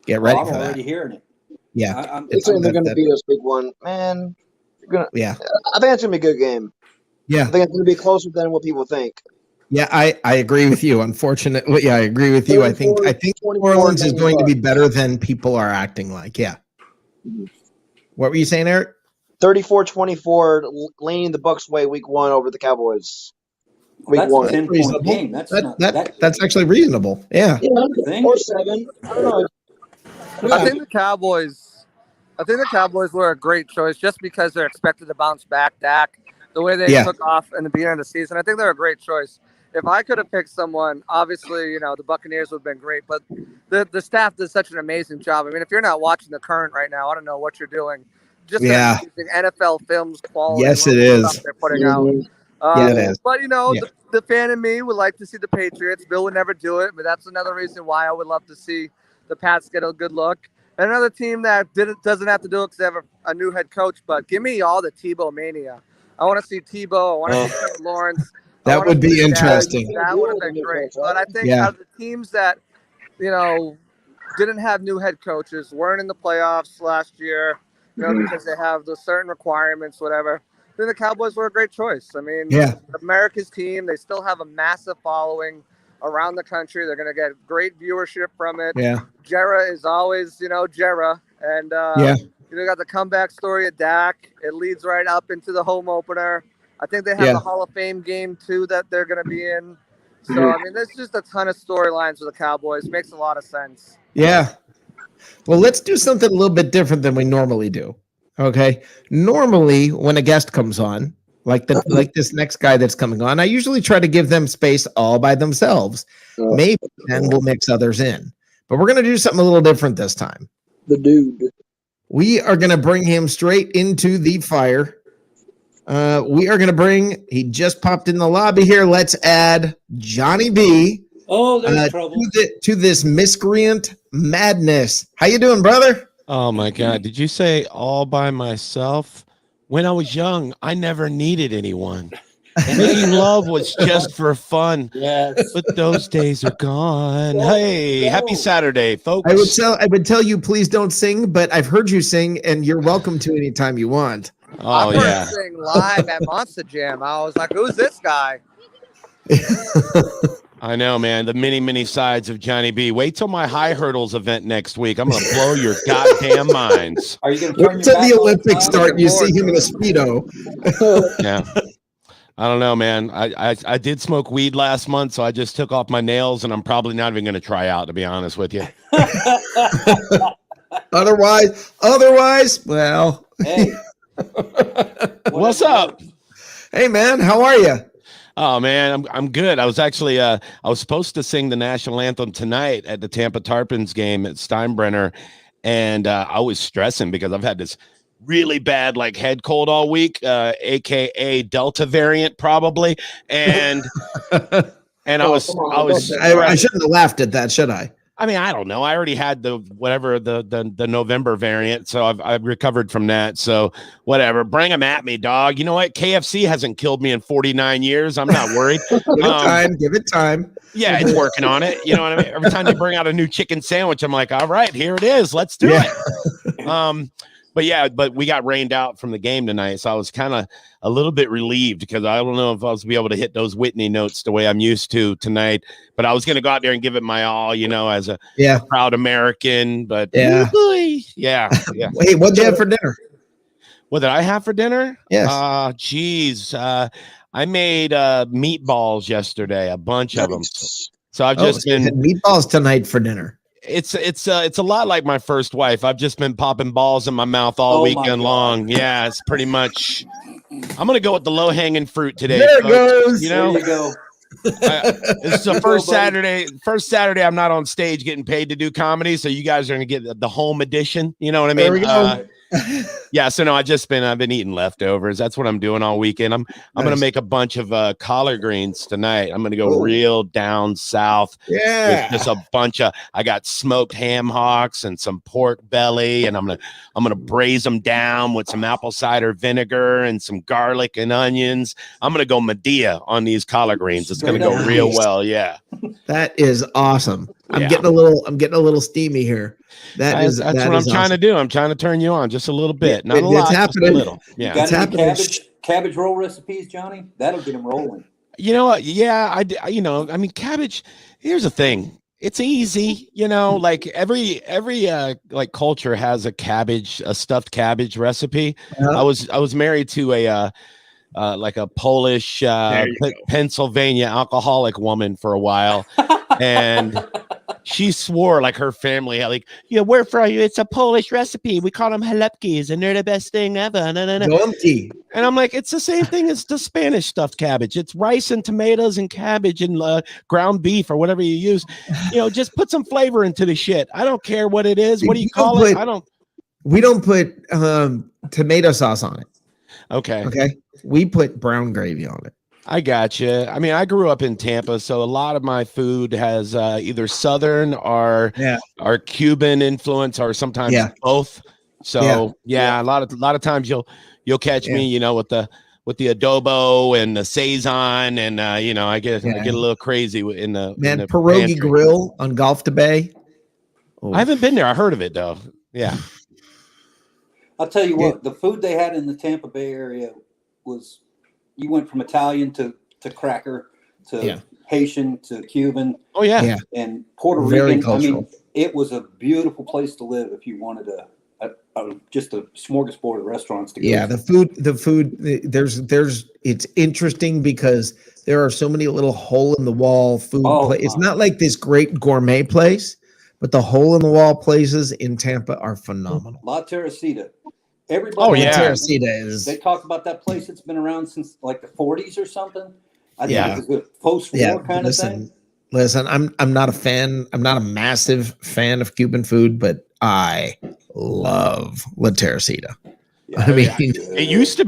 Get ready for I'm that. already hearing it. Yeah. It's they're going to beat us week 1. Man, yeah. I think it's going to be a good game. Yeah. I think it's going to be closer than what people think. Yeah, I agree with you. Unfortunately, I agree with you. I think New Orleans is going to be better than people are acting like. Yeah. What were you saying, Eric? 34-24, leaning the Bucs way week 1 over the Cowboys. Week 1. That's a 10-point game. That's actually reasonable. Yeah. Or 7. I don't know. I think the Cowboys were a great choice just because they're expected to bounce back. Dak, the way they took off in the beginning of the season, I think they're a great choice. If I could have picked someone, obviously, the Buccaneers would have been great, but the staff does such an amazing job. I mean, if you're not watching The Current right now, I don't know what you're doing. Just amazing NFL films quality. Yes, it is. Stuff they're putting out. Yeah, it is. But, the fan in me would like to see the Patriots. Bill would never do it, but that's another reason why I would love to see the Pats get a good look. And another team that doesn't have to do it because they have a new head coach, but give me all the Tebow mania. I want to see Tebow. I want to see Trevor Lawrence. That would be interesting. That would have been great. But I think out of the teams that, didn't have new head coaches, weren't in the playoffs last year, because they have those certain requirements, whatever, then the Cowboys were a great choice. I mean, America's team, they still have a massive following around the country. They're going to get great viewership from it. Yeah. Jera is always, Jera. And you got the comeback story of Dak. It leads right up into the home opener. I think they have the Hall of Fame game, too, that they're going to be in. So, I mean, there's just a ton of storylines with the Cowboys. Makes a lot of sense. Yeah. Well, let's do something a little bit different than we normally do. Okay. Normally, when a guest comes on, like this next guy that's coming on, I usually try to give them space all by themselves. Maybe then we'll mix others in. But we're going to do something a little different this time. The dude. We are going to bring him straight into the fire. He just popped in the lobby here. Let's add Johnny B. Oh, there's trouble. To this miscreant madness. How you doing, brother? Oh, my God. Did you say all by myself? When I was young, I never needed anyone. Making love was just for fun. Yes. But those days are gone. Hey, happy Saturday, folks. I would tell you, please don't sing, but I've heard you sing, and you're welcome to anytime you want. I heard him sing live at Monster Jam. I was like, who's this guy? I know, man. The many, many sides of Johnny B. Wait till my high hurdles event next week. I'm going to blow your goddamn minds. Are you going to turn Wait till the Olympics start and you see him in a Speedo. Yeah. I don't know, man. I did smoke weed last month, so I just took off my nails, and I'm probably not even going to try out, to be honest with you. Otherwise, well. Hey. What's up? Hey, man. How are you? Oh, man, I'm good. I was actually I was supposed to sing the national anthem tonight at the Tampa Tarpons game at Steinbrenner, and I was stressing because I've had this really bad head cold all week, aka Delta variant probably, and I shouldn't have laughed at that, should I? I mean, I don't know. I already had the November variant, so I've recovered from that. So whatever, bring them at me, dog. You know what? KFC hasn't killed me in 49 years. I'm not worried. Give it time. Yeah, it's working on it. You know what I mean? Every time they bring out a new chicken sandwich, I'm like, all right, here it is. Let's do it. But we got rained out from the game tonight, so I was kind of a little bit relieved because I don't know if I was be able to hit those Whitney notes the way I'm used to tonight. But I was going to go out there and give it my all, as a proud American. But yeah. Wait, what'd you have for dinner? What did I have for dinner? Yes. I made meatballs yesterday, a bunch of them. So I've just been meatballs tonight for dinner. It's a lot like my first wife. I've just been popping balls in my mouth all weekend long. Yeah, it's pretty much. I'm gonna go with the low hanging fruit today. There it goes. There you go. It's the first Saturday I'm not on stage getting paid to do comedy, so you guys are gonna get the home edition. You know what I mean? There we go. So no, I've been eating leftovers. That's what I'm doing all weekend. I'm gonna make a bunch of collard greens tonight. I'm gonna go real down south. Yeah, with just a bunch of. I got smoked ham hocks and some pork belly, and I'm gonna braise them down with some apple cider vinegar and some garlic and onions. I'm gonna go Medea on these collard greens. It's gonna go real well. Yeah, that is awesome. I'm getting a little steamy here. That's what I'm trying to do. I'm trying to turn you on just a little bit, not a lot, just a little. Yeah, got any cabbage roll recipes, Johnny? That'll get them rolling. You know what? Yeah, I mean, cabbage. Here's the thing. It's easy, like every like culture has a stuffed cabbage recipe. I was married to a like a Polish Pennsylvania alcoholic woman for a while, and she swore like her family had like, where from you? It's a Polish recipe. We call them halepkis, and they're the best thing ever. And I'm like, it's the same thing as the Spanish stuffed cabbage. It's rice and tomatoes and cabbage and ground beef or whatever you use. Just put some flavor into the shit. I don't care what it is. What do you call it? We don't put tomato sauce on it. Okay. We put brown gravy on it. I gotcha. I mean, I grew up in Tampa, so a lot of my food has either Southern or Cuban influence, or sometimes both. So a lot of times you'll catch me, with the adobo and the Saison, and I get a little crazy in the Pierogi pantry. Grill on Gulf to Bay. I haven't been there. I heard of it though. Yeah. I'll tell you what, the food they had in the Tampa Bay area was. You went from Italian to cracker to Haitian to Cuban. Oh yeah. And Puerto Rican. I mean, it was a beautiful place to live if you wanted just a smorgasbord of restaurants to go. Yeah, the food. It's interesting because there are so many little hole in the wall food. It's not like this great gourmet place, but the hole in the wall places in Tampa are phenomenal. La Teresita. Everybody, Teresita they talk about that place that's been around since like the 40s or something. I think it was a post-war kind of thing. Listen, I'm not a fan. I'm not a massive fan of Cuban food, but I love La Teresita. Yeah, I mean, it used to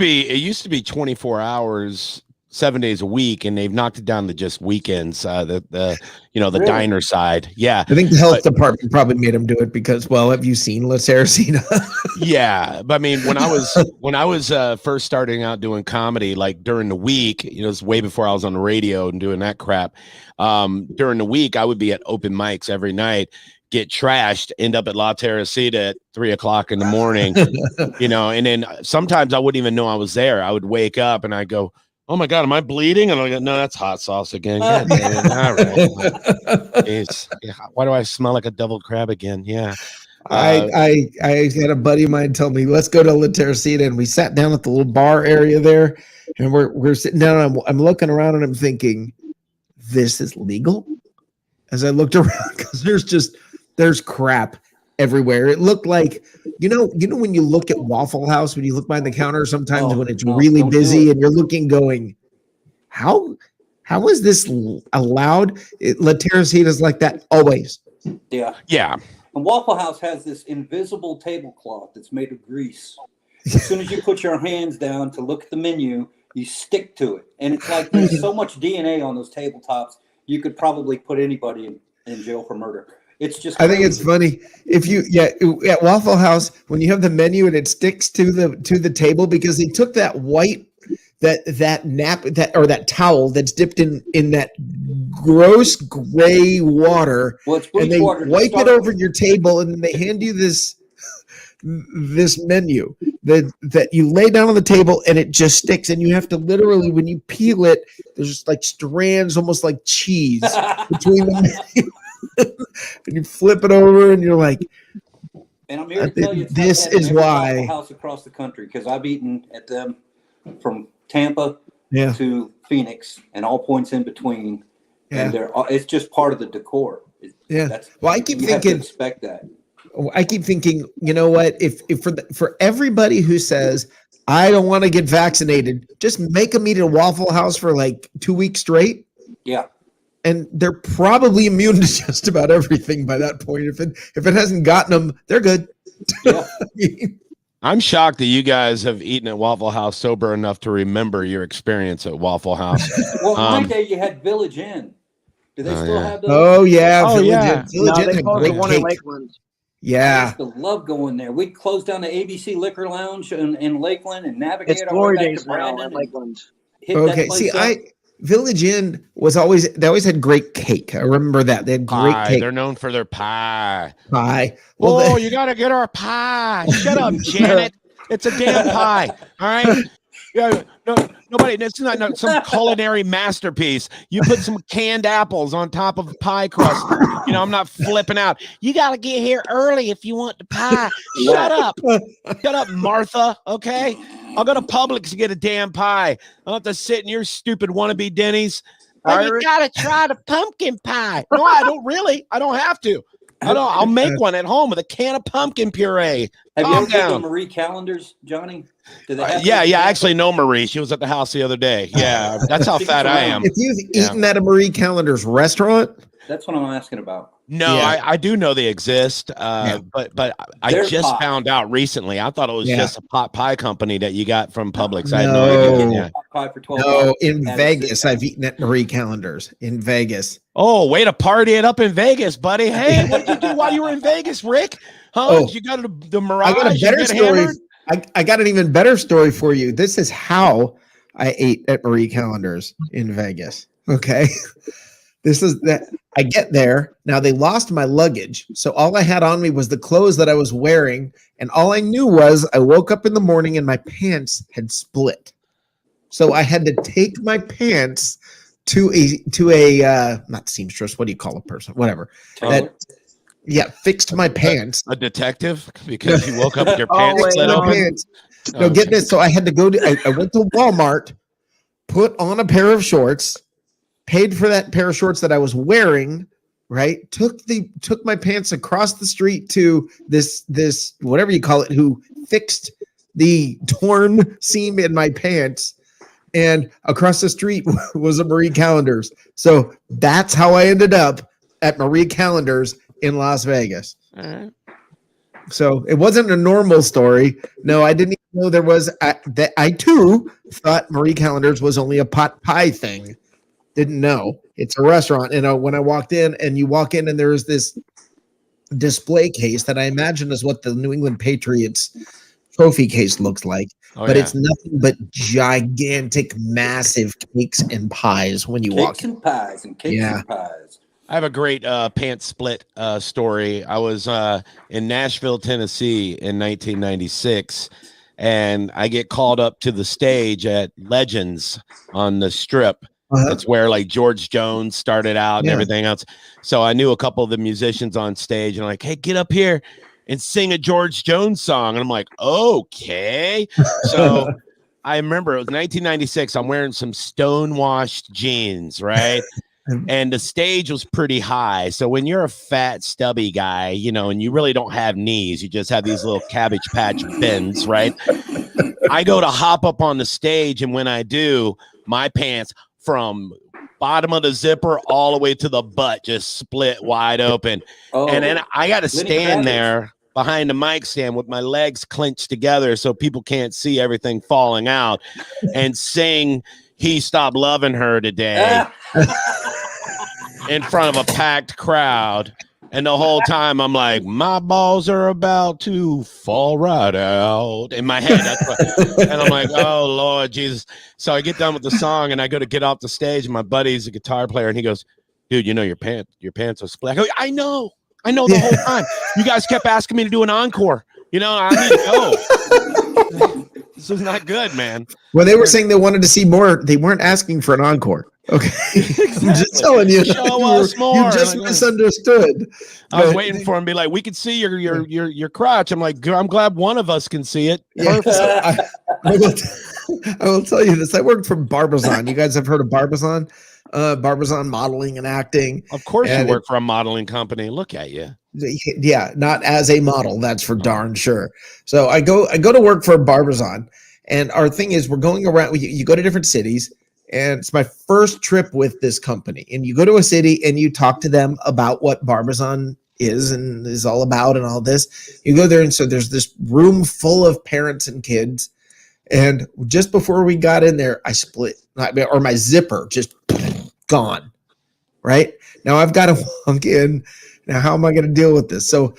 be 24 hours, 7 days a week, and they've knocked it down to just weekends. The diner side. Yeah, I think the health department probably made them do it because, well, have you seen La Teresita? Yeah, but I mean, when I was first starting out doing comedy, like during the week, it was way before I was on the radio and doing that crap. During the week, I would be at open mics every night, get trashed, end up at La Teresita at 3:00 in the morning, and then sometimes I wouldn't even know I was there. I would wake up and I'd go, oh my God, am I bleeding? And I go, no, that's hot sauce again. God damn it. All right. Why do I smell like a deviled crab again? Yeah. I had a buddy of mine tell me, let's go to La Teresita, and we sat down at the little bar area there, and we're sitting down. I'm looking around and I'm thinking, this is legal? As I looked around, because there's crap everywhere. It looked like, when you look at Waffle House, when you look behind the counter, sometimes when it's really busy and you're looking going, how is this allowed? La Teresita is like that always. Yeah. Yeah. And Waffle House has this invisible tablecloth that's made of grease. As soon as you put your hands down to look at the menu, you stick to it. And it's like there's so much DNA on those tabletops, you could probably put anybody in jail for murder. It's just crazy. I think it's funny if you at Waffle House when you have the menu and it sticks to the table because they took that white that towel that's dipped in that gross gray water, and they wipe it over your table, and then they hand you this menu that you lay down on the table and it just sticks, and you have to literally, when you peel it, there's just like strands almost like cheese between the menu. And you flip it over and you're like, and I'm here to tell you this is why Waffle House across the country, because I've eaten at them from Tampa to Phoenix and all points in between. And it's just part of the decor. I keep thinking, expect that. I keep thinking, you know what? If for everybody who says I don't want to get vaccinated, just make them eat at a Waffle House for like 2 weeks straight. Yeah. And they're probably immune to just about everything by that point. If it hasn't gotten them, they're good. Yeah. I'm shocked that you guys have eaten at Waffle House sober enough to remember your experience at Waffle House. Well, my day you had Village Inn. Do they still have those? Oh yeah, Village Inn had great one in Lakeland. Yeah, I used to love going there. We closed down the ABC Liquor Lounge in Lakeland and navigate our way back to Brandon in Lakeland. Okay, see, Village Inn was they always had great cake. I remember that. They had great cake. They're known for their pie. Well, you got to get our pie. Shut up, Janet. It's a damn pie. All right. Yeah, nobody. It's not some culinary masterpiece. You put some canned apples on top of pie crust. I'm not flipping out. You got to get here early if you want the pie. Shut up, Martha. Okay, I'll go to Publix to get a damn pie. I'll have to sit in your stupid wannabe Denny's. Like, you got to try the pumpkin pie. No, I don't really. I don't have to. I'll make one at home with a can of pumpkin puree. Have you ever been to Marie Callender's, Johnny? Yeah. I actually know Marie. She was at the house the other day. Yeah, that's how fat I am. If you've eaten at a Marie Callender's restaurant, that's what I'm asking about. No, yeah. I do know they exist, but I just found out recently. I thought it was just a pot pie company that you got from Publix. I had no idea. Pie for 12 no, in Vegas, I've eaten at Marie Callender's in Vegas. Oh, way to party it up in Vegas, buddy. Hey, what did you do while you were in Vegas, Rick? Huh? Did you go to the Mirage? I got a better story. I got an even better story for you. This is how I ate at Marie Callender's in Vegas. Okay. This is that I get there. Now they lost my luggage. So all I had on me was the clothes that I was wearing. And all I knew was I woke up in the morning and my pants had split. So I had to take my pants to a not seamstress. What do you call a person? Whatever. Fixed my pants. A detective? Because you woke up with your pants split open? No, get this. So I had to go I went to Walmart, put on a pair of shorts, paid for that pair of shorts that I was wearing, right? Took my pants across the street to this whatever you call it, who fixed the torn seam in my pants, and across the street was a Marie Callender's. So that's how I ended up at Marie Callender's in Las Vegas. So it wasn't a normal story. No, I didn't even know there was I too thought Marie Callender's was only a pot pie thing. Didn't know it's a restaurant. And when I walked in, and you walk in and there's this display case that I imagine is what the New England Patriots trophy case looks like, it's nothing but gigantic, massive cakes and pies when you walk in. Cakes and pies. I have a great pants split story. I was in Nashville, Tennessee in 1996, and I get called up to the stage at Legends on the Strip. That's where like George Jones started out and everything else. So I knew a couple of the musicians on stage, and like, hey, get up here and sing a George Jones song. And I'm like, okay. So I remember it was 1996. I'm wearing some stonewashed jeans, right? And the stage was pretty high. So when you're a fat, stubby guy, and you really don't have knees, you just have these little Cabbage Patch bends, right? I go to hop up on the stage, and when I do, my pants from bottom of the zipper all the way to the butt just split wide open. And then I got to stand there behind the mic stand with my legs clenched together so people can't see everything falling out, and sing He Stopped Loving Her Today in front of a packed crowd. And the whole time I'm like, my balls are about to fall right out in my head. And I'm like, oh, Lord Jesus. So I get done with the song, and I go to get off the stage, and my buddy's a guitar player, and he goes, dude, your pants are split. I go, I know the whole time. You guys kept asking me to do an encore. I need to go. This is not good, man. Well, they were saying they wanted to see more. They weren't asking for an encore. Okay. Exactly. I'm just telling you. Show us more. You just misunderstood. I was waiting for him to be like, we could see your crotch. I'm like, I'm glad one of us can see it. Yeah. I will tell you this. I worked for Barbizon. You guys have heard of Barbizon? Barbizon Modeling and Acting. Of course you work for a modeling company. Look at you. Yeah, not as a model. That's for darn sure. So I go to work for Barbizon, and our thing is we're going around. You go to different cities, and it's my first trip with this company. And you go to a city and you talk to them about what Barbizon is and is all about and all this. You go there, and so there's this room full of parents and kids. And just before we got in there, I split, or my zipper just gone. Right now, I've got to walk in. Now, how am I going to deal with this? So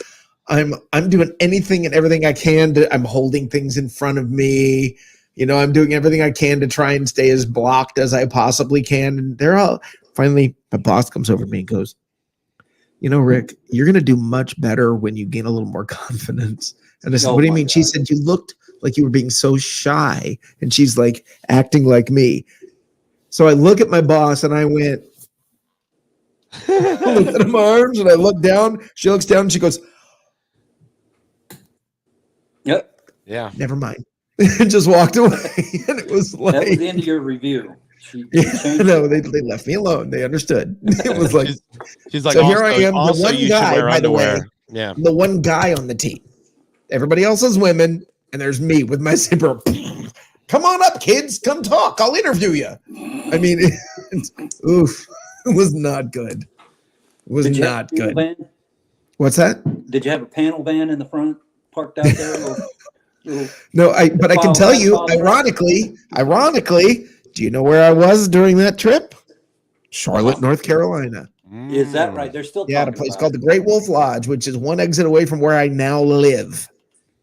I'm doing anything and everything I can. I'm holding things in front of me. I'm doing everything I can to try and stay as blocked as I possibly can. And they're all finally, my boss comes over to me and goes, Rick, you're going to do much better when you gain a little more confidence. And I said, what do you mean? God. She said, you looked like you were being so shy. And she's like acting like me. So I look at my boss and I went, I looked at my arms and I looked down. She looks down and she goes, yep. Yeah. Never mind. And just walked away. And it was like, that was the end of your review. No, they left me alone. They understood. It was like, she's like, so here I am, the one guy, by the way, the one guy on the team. Everybody else is women, and there's me with my zipper. Come on up, kids. Come talk. I'll interview you. I mean, oof. It was not good. It was not good. What's that? Did you have a panel van in the front parked out there? No, but I can tell you, ironically, do you know where I was during that trip? Charlotte, North Carolina. Is that right? They're still at a place called the Great Wolf Lodge, which is one exit away from where I now live.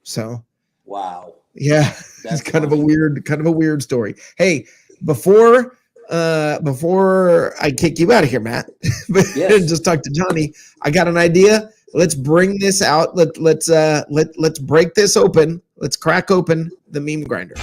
So, wow. Yeah, it's kind of a weird story. Hey, before I kick you out of here, Matt, and just talk to Johnny, I got an idea. Let's bring this out. Let's break this open. Let's crack open the meme grinder.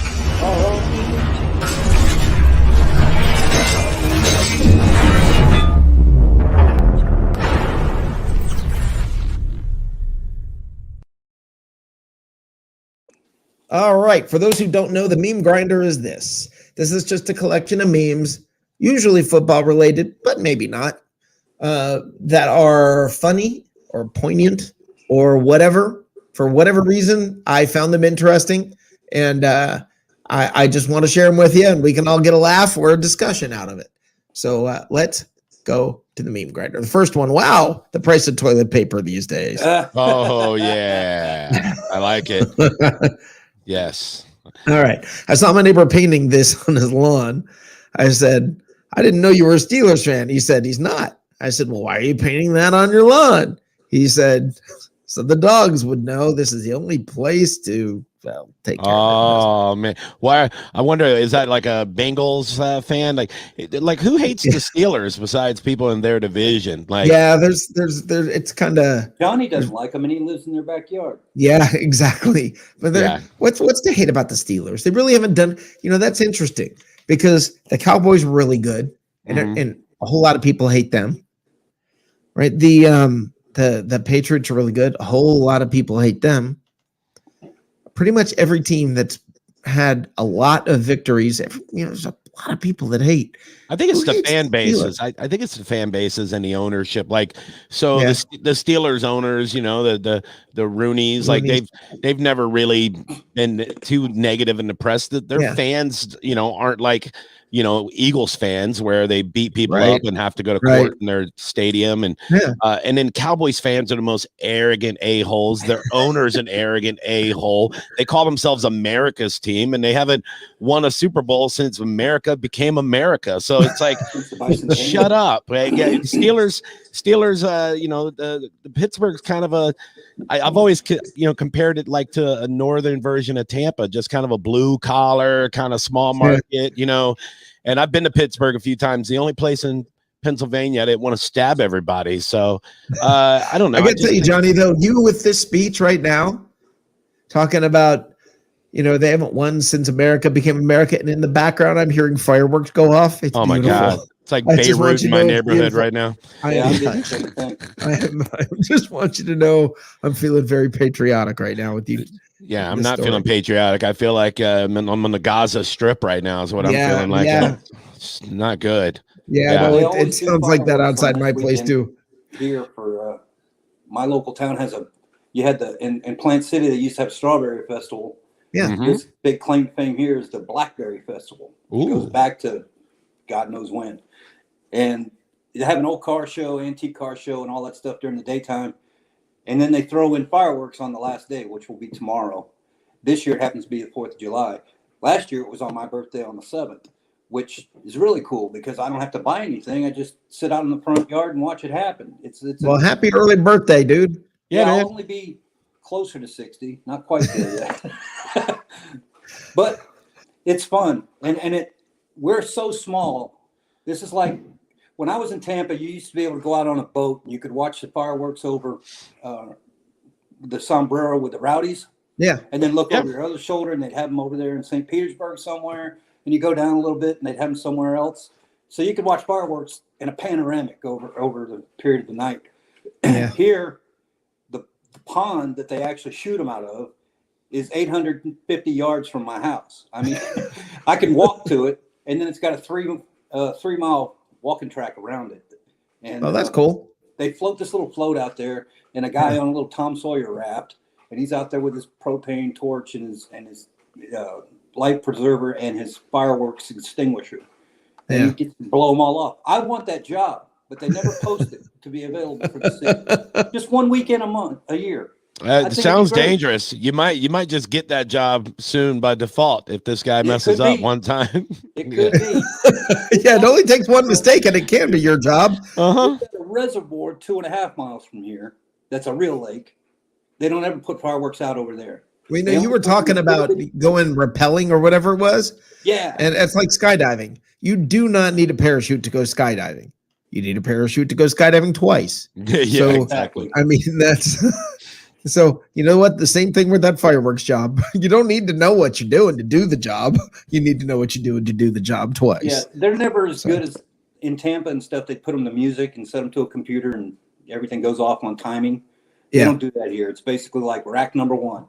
All right. For those who don't know, the meme grinder is this. This is just a collection of memes, usually football related, but maybe not, that are funny or poignant or whatever. For whatever reason, I found them interesting, and I just want to share them with you, and we can all get a laugh or a discussion out of it. So let's go to the meme grinder. The first one, wow, the price of toilet paper these days. Oh, yeah. I like it. Yes. All right. I saw my neighbor painting this on his lawn. I said, I didn't know you were a Steelers fan. He said, he's not. I said, well, why are you painting that on your lawn? He said, so the dogs would know this is the only place to take care of man. Why? I wonder, is that like a Bengals fan? Like who hates the Steelers besides people in their division? Like, yeah, there's it's kind of Johnny doesn't like them and he lives in their backyard. Yeah, exactly. But what's to hate about the Steelers? They really haven't done, that's interesting because the Cowboys were really good and a whole lot of people hate them. Right? The Patriots are really good. A whole lot of people hate them. Pretty much every team that's had a lot of victories, there's a lot of people that hate. I think it's the fan bases. I think it's the fan bases and the ownership. Like, so the Steelers owners, the Rooneys, like they've never really been too negative in the press. That their fans, aren't like, Eagles fans where they beat people up and have to go to court in their stadium. And then Cowboys fans are the most arrogant a-holes. Their owner's an arrogant a-hole. They call themselves America's team and they haven't won a Super Bowl since America became America. So it's like, shut up. Right? Yeah, Steelers, the Pittsburgh's kind of I've always, compared it like to a northern version of Tampa, just kind of a blue collar, kind of small market, and I've been to Pittsburgh a few times. The only place in Pennsylvania I didn't want to stab everybody. So I don't know. I got to tell you, Johnny, though, you with this speech right now, talking about, they haven't won since America became America. And in the background, I'm hearing fireworks go off. It's my God. It's like Beirut in my neighborhood right now. I just want you to know I'm feeling very patriotic right now with you. Yeah, I'm not feeling patriotic. I feel like I'm on the Gaza Strip right now is what I'm feeling like. Yeah. It's not good. Yeah, no, it sounds like that outside my place too. Here for my local town you had in Plant City, they used to have Strawberry Festival. Yeah. This big claim to fame here is the Blackberry Festival. It goes back to God knows when. And they have an old car show, antique car show, and all that stuff during the daytime. And then they throw in fireworks on the last day, which will be tomorrow. This year it happens to be the 4th of July. Last year it was on my birthday on the 7th, which is really cool because I don't have to buy anything. I just sit out in the front yard and watch it happen. Happy early birthday, dude. Yeah, I'll only be closer to 60, not quite there yet. But It's fun, and we're so small. This is like when I was in Tampa. You used to be able to go out on a boat and you could watch the fireworks over the sombrero with the rowdies. Yeah, and then look over your other shoulder, and they'd have them over there in St. Petersburg somewhere. And you go down a little bit, and they'd have them somewhere else. So you could watch fireworks in a panoramic over the period of the night. Yeah. Here, the pond that they actually shoot them out of is 850 yards from my house. I mean, I can walk to it, and then it's got a 3-mile walking track around it. And that's cool. They float this little float out there, and a guy on a little Tom Sawyer raft, and he's out there with his propane torch and his life preserver and his fireworks extinguisher. And he gets to blow them all up. I want that job, but they never post it to be available for the city. Just one weekend a year. It sounds dangerous. You might just get that job soon by default if this guy messes up one time. It could be. Yeah, it only takes one mistake and it can be your job. A reservoir 2.5 miles from here. That's a real lake. They don't ever put fireworks out over there. We know you were talking about going rappelling or whatever it was. Yeah. And it's like skydiving. You do not need a parachute to go skydiving. You need a parachute to go skydiving twice. Yeah, exactly. I mean, that's so you know what? The same thing with that fireworks job. You don't need to know what you're doing to do the job. You need to know what you're doing to do the job twice. Yeah, they're never as good as in Tampa and stuff. They put them to music and set them to a computer and everything goes off on timing. They don't do that here. It's basically like rack number 1.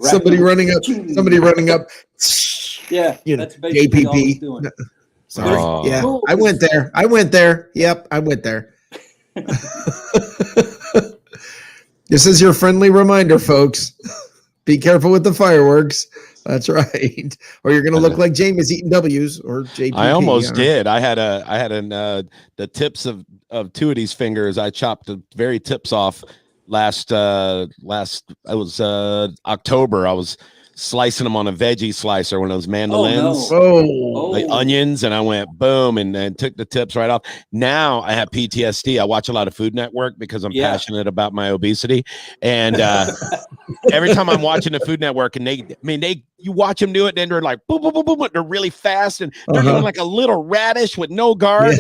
Somebody running up. Yeah, that's basically all he's JPP. doing. Sorry. Yeah, I went there. Yep, I went there. This is your friendly reminder, folks. Be careful with the fireworks. That's right. Or you're going to look like James eating W's or JPP. I almost did. I had the tips of 2 of these fingers. I chopped the very tips off last October. I was slicing them on a veggie slicer, one of those mandolins, like onions, and I went boom and took the tips right off. Now I have PTSD. I watch a lot of Food Network because I'm passionate about my obesity, and every time I'm watching the Food Network, and you watch them do it, and they're like boom, boom, boom, boom, they're really fast, and they're doing like a little radish with no guard,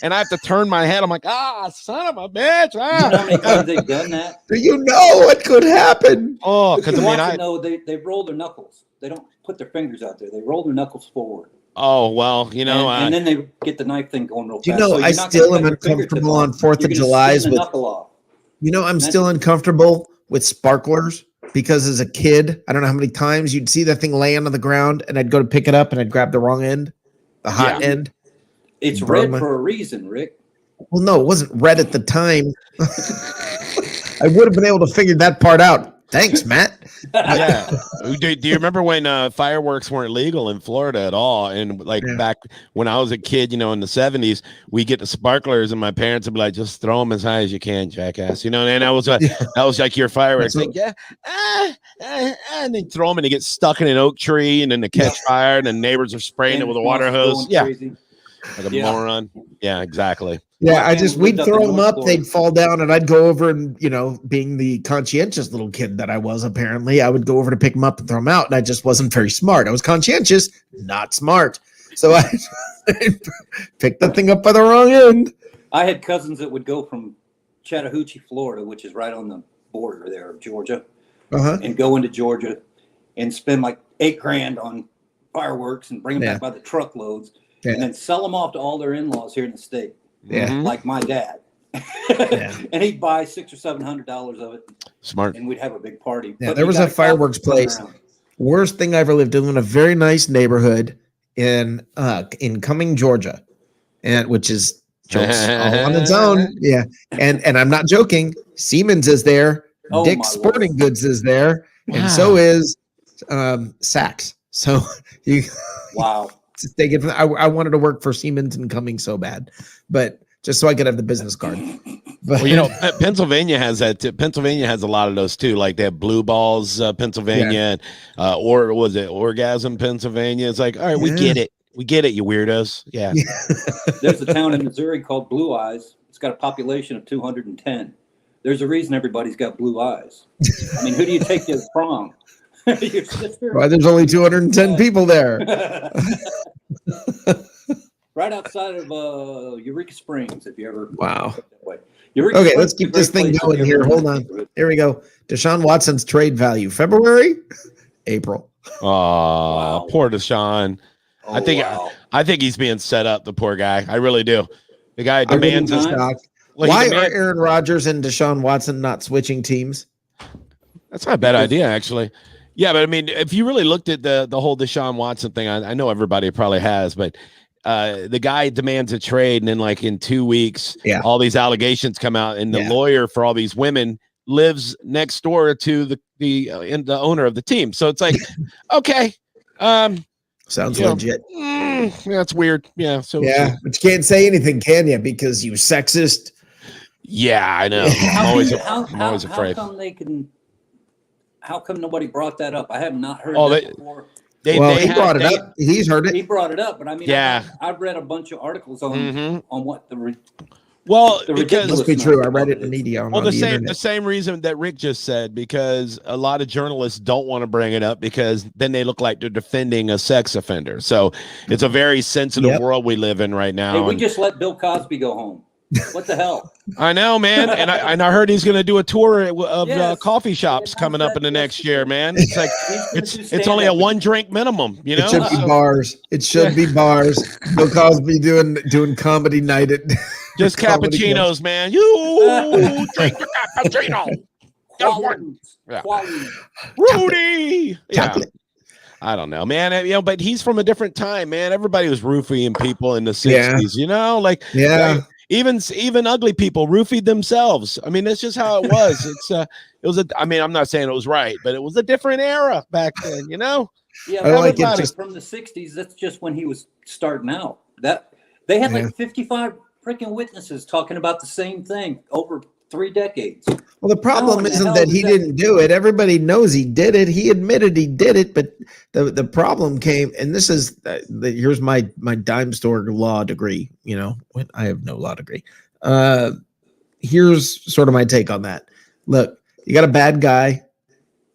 and I have to turn my head. I'm like, son of a bitch! You know how many times they've done that? Do you know what could happen? Oh, because they roll their knuckles. They don't put their fingers out there. They roll their knuckles forward. Oh well, and then they get the knife thing going real fast. You know, I still am uncomfortable on 4th of July's with. You know, I'm still uncomfortable with sparklers. Because as a kid, I don't know how many times you'd see that thing laying on the ground and I'd go to pick it up and I'd grab the wrong end, the hot end. It's red for a reason, Rick. Well, no, it wasn't red at the time. I would have been able to figure that part out. Thanks, Matt. Yeah. Do you remember when fireworks weren't legal in Florida at all? And back when I was a kid, in the 70s, we get the sparklers and my parents would be like, just throw them as high as you can, jackass. And that was like your fireworks. And they throw them and they get stuck in an oak tree and then they catch fire and the neighbors are spraying it with a water hose. Yeah. Crazy. Like a moron. Yeah, exactly. Yeah, we'd throw them up, they'd fall down, and I'd go over and, being the conscientious little kid that I was, apparently, I would go over to pick them up and throw them out, and I just wasn't very smart. I was conscientious, not smart. So I picked the thing up by the wrong end. I had cousins that would go from Chattahoochee, Florida, which is right on the border there of Georgia, and go into Georgia and spend like $8,000 on fireworks and bring them back by the truckloads, and then sell them off to all their in-laws here in the state. Yeah, like my dad, and he'd buy $600 or $700 of it. Smart, and we'd have a big party. Yeah, there was a fireworks place. Worst thing I ever lived in a very nice neighborhood in Cumming, Georgia, and which is jokes all on its own. Yeah, and I'm not joking. Siemens is there. Dick's Sporting Goods is there, and so is Saks. So you take it. I wanted to work for Siemens and Cumming so bad, but just so I could have the business card. But Pennsylvania has that too. Pennsylvania has a lot of those too. Like they have Blue Balls, Pennsylvania, or was it Orgasm, Pennsylvania? It's like, all right, we get it, you weirdos. Yeah. There's a town in Missouri called Blue Eyes. It's got a population of 210. There's a reason everybody's got blue eyes. I mean, who do you take to the prom? Your sister? Why there's only 210 people there. Right outside of Eureka Springs, if you ever. Wow. Eureka Okay, Springs let's is a keep this great thing place going if you here. ever Hold been on. to it. Here we go. Deshaun Watson's trade value, February, April. Oh, Wow. poor Deshaun. Oh, I think he's being set up, the poor guy. I really do. The guy I demands wouldn't be his shocked. Well, Why are Aaron Rodgers and Deshaun Watson not switching teams? That's not a bad idea, actually. Yeah, but I mean, if you really looked at the whole Deshaun Watson thing, I know everybody probably has, but the guy demands a trade, and then like in 2 weeks, all these allegations come out, and the lawyer for all these women lives next door to the owner of the team. So it's like, okay, sounds legit. That's weird. Yeah. So but you can't say anything, can you? Because you sexist. Yeah, I know. I'm always afraid. How come nobody brought that up? I have not heard that before. He brought it up. He's heard it. He brought it up, but I mean, I've read a bunch of articles on what the because must be true. I read it in the media. The same reason that Rick just said, because a lot of journalists don't want to bring it up because then they look like they're defending a sex offender. So it's a very sensitive world we live in right now. Hey, we just let Bill Cosby go home. What the hell? I know, man, and I heard he's going to do a tour of coffee shops coming up in the next year, man. It's like it's only a 1 drink minimum, you know. It should be bars. It should be bars. Bill Cosby doing comedy night at just cappuccinos, man. You drink your cappuccino. Rudy. Chocolate. I don't know, man. But he's from a different time, man. Everybody was roofing people in the 60s, like even ugly people roofied themselves. I mean, that's just how it was. I mean, I'm not saying it was right, but it was a different era back then, Yeah, from the 60s, that's just when he was starting out. That they had like 55 freaking witnesses talking about the same thing over 3 decades. Well, the problem isn't that he didn't do it. Everybody knows he did it. He admitted he did it, but the problem came, and this is here's my dime store law degree. I have no law degree. Here's sort of my take on that. Look, you got a bad guy,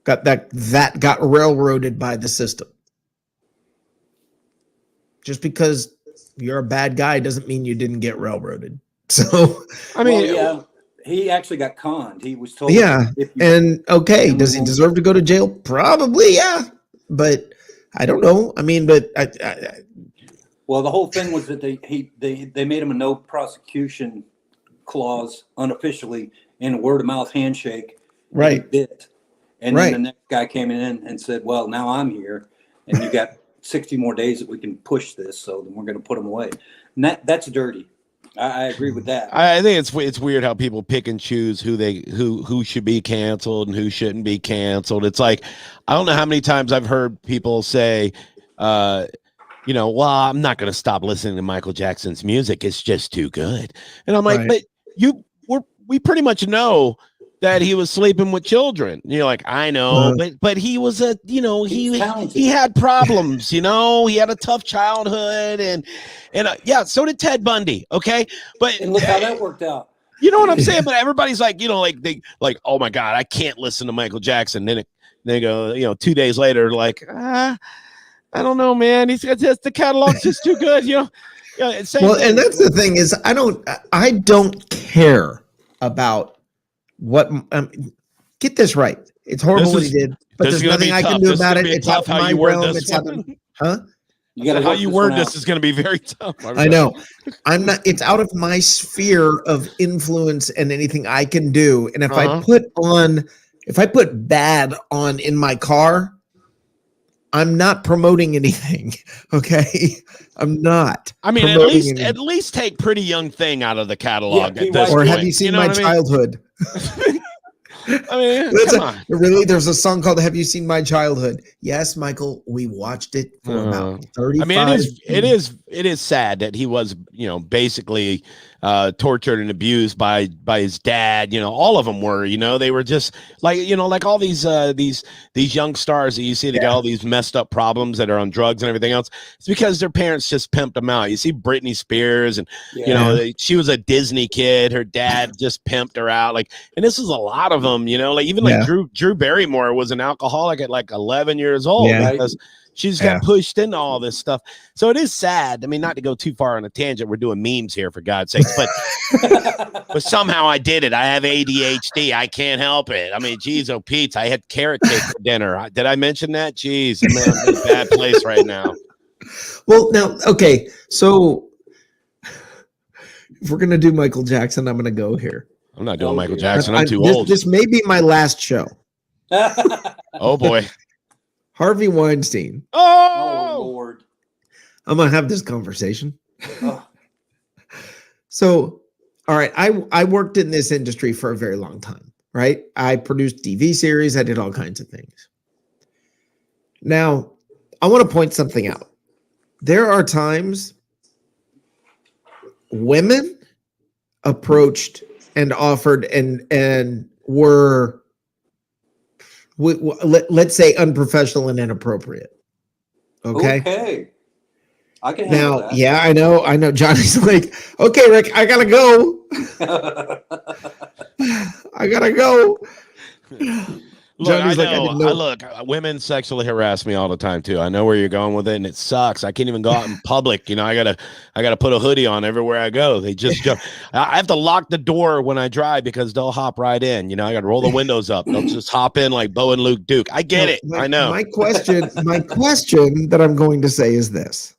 got that got railroaded by the system. Just because you're a bad guy doesn't mean you didn't get railroaded. So I mean, he actually got conned. He was told. Yeah. Does he deserve to go to jail? Probably, yeah. But I don't know. I mean, but well, the whole thing was that they made him a no prosecution clause unofficially in a word of mouth handshake. Right. And then the next guy came in and said, "Well, now I'm here, and you got 60 more days that we can push this. So then we're going to put him away." And that's dirty. I agree with that. I think it's weird how people pick and choose who should be canceled and who shouldn't be canceled. It's like, I don't know how many times I've heard people say, well, I'm not going to stop listening to Michael Jackson's music. It's just too good. And I'm like, but we pretty much know that he was sleeping with children. You're like, I know, but he was he had problems, he had a tough childhood and so did Ted Bundy. Okay. And look how that worked out. You know what I'm saying? But everybody's like, oh my God, I can't listen to Michael Jackson. Then they go, 2 days later, like, I don't know, man. The catalog's just too good. And that's the thing is, I don't care about what get this right. It's horrible what he did, but there's nothing I can do about it. It's out of my realm. It's out of, You got how you word this is going to be very tough. I know. I'm not. It's out of my sphere of influence and anything I can do. And if I put bad on in my car, I'm not promoting anything. Okay, I'm not. I mean, at least take Pretty Young Thing out of the catalog. Or have you seen My Childhood? I mean, come on. Really, there's a song called "Have You Seen My Childhood?" Yes, Michael, we watched it for about 35. I mean, it is sad that he was, basically tortured and abused by his dad. All of them were. They were just like, like all these young stars that you see, they got all these messed up problems that are on drugs and everything else. It's because their parents just pimped them out. You see Britney Spears, and she was a Disney kid. Her dad just pimped her out. And this is a lot of them. them, like even like Drew Barrymore was an alcoholic at like 11 years old because she just got pushed into all this stuff. So it is sad. I mean, not to go too far on a tangent. We're doing memes here, for God's sakes. But somehow I did it. I have ADHD. I can't help it. I mean, geez, oh, Pete, I had carrot cake for dinner. Did I mention that? Jeez, I'm in a bad place right now. Well, now, okay. So if we're going to do Michael Jackson, I'm going to go here. I'm not doing Michael Jackson. I'm too old. This may be my last show. Oh, boy. Harvey Weinstein. Oh, Lord. I'm going to have this conversation. So, all right, I worked in this industry for a very long time, right? I produced TV series. I did all kinds of things. Now, I want to point something out. There are times women approached and offered and were, let's say, unprofessional and inappropriate. Okay. I can handle that. Yeah, I know. Johnny's like, okay, Rick, I gotta go. I gotta go. Look, women sexually harass me all the time too. I know where you're going with it, and it sucks. I can't even go out in public. I gotta put a hoodie on everywhere I go. They just jump. I have to lock the door when I drive because they'll hop right in. I gotta roll the windows up. They'll just hop in like Bo and Luke Duke. I get it. I know. My question that I'm going to say is this.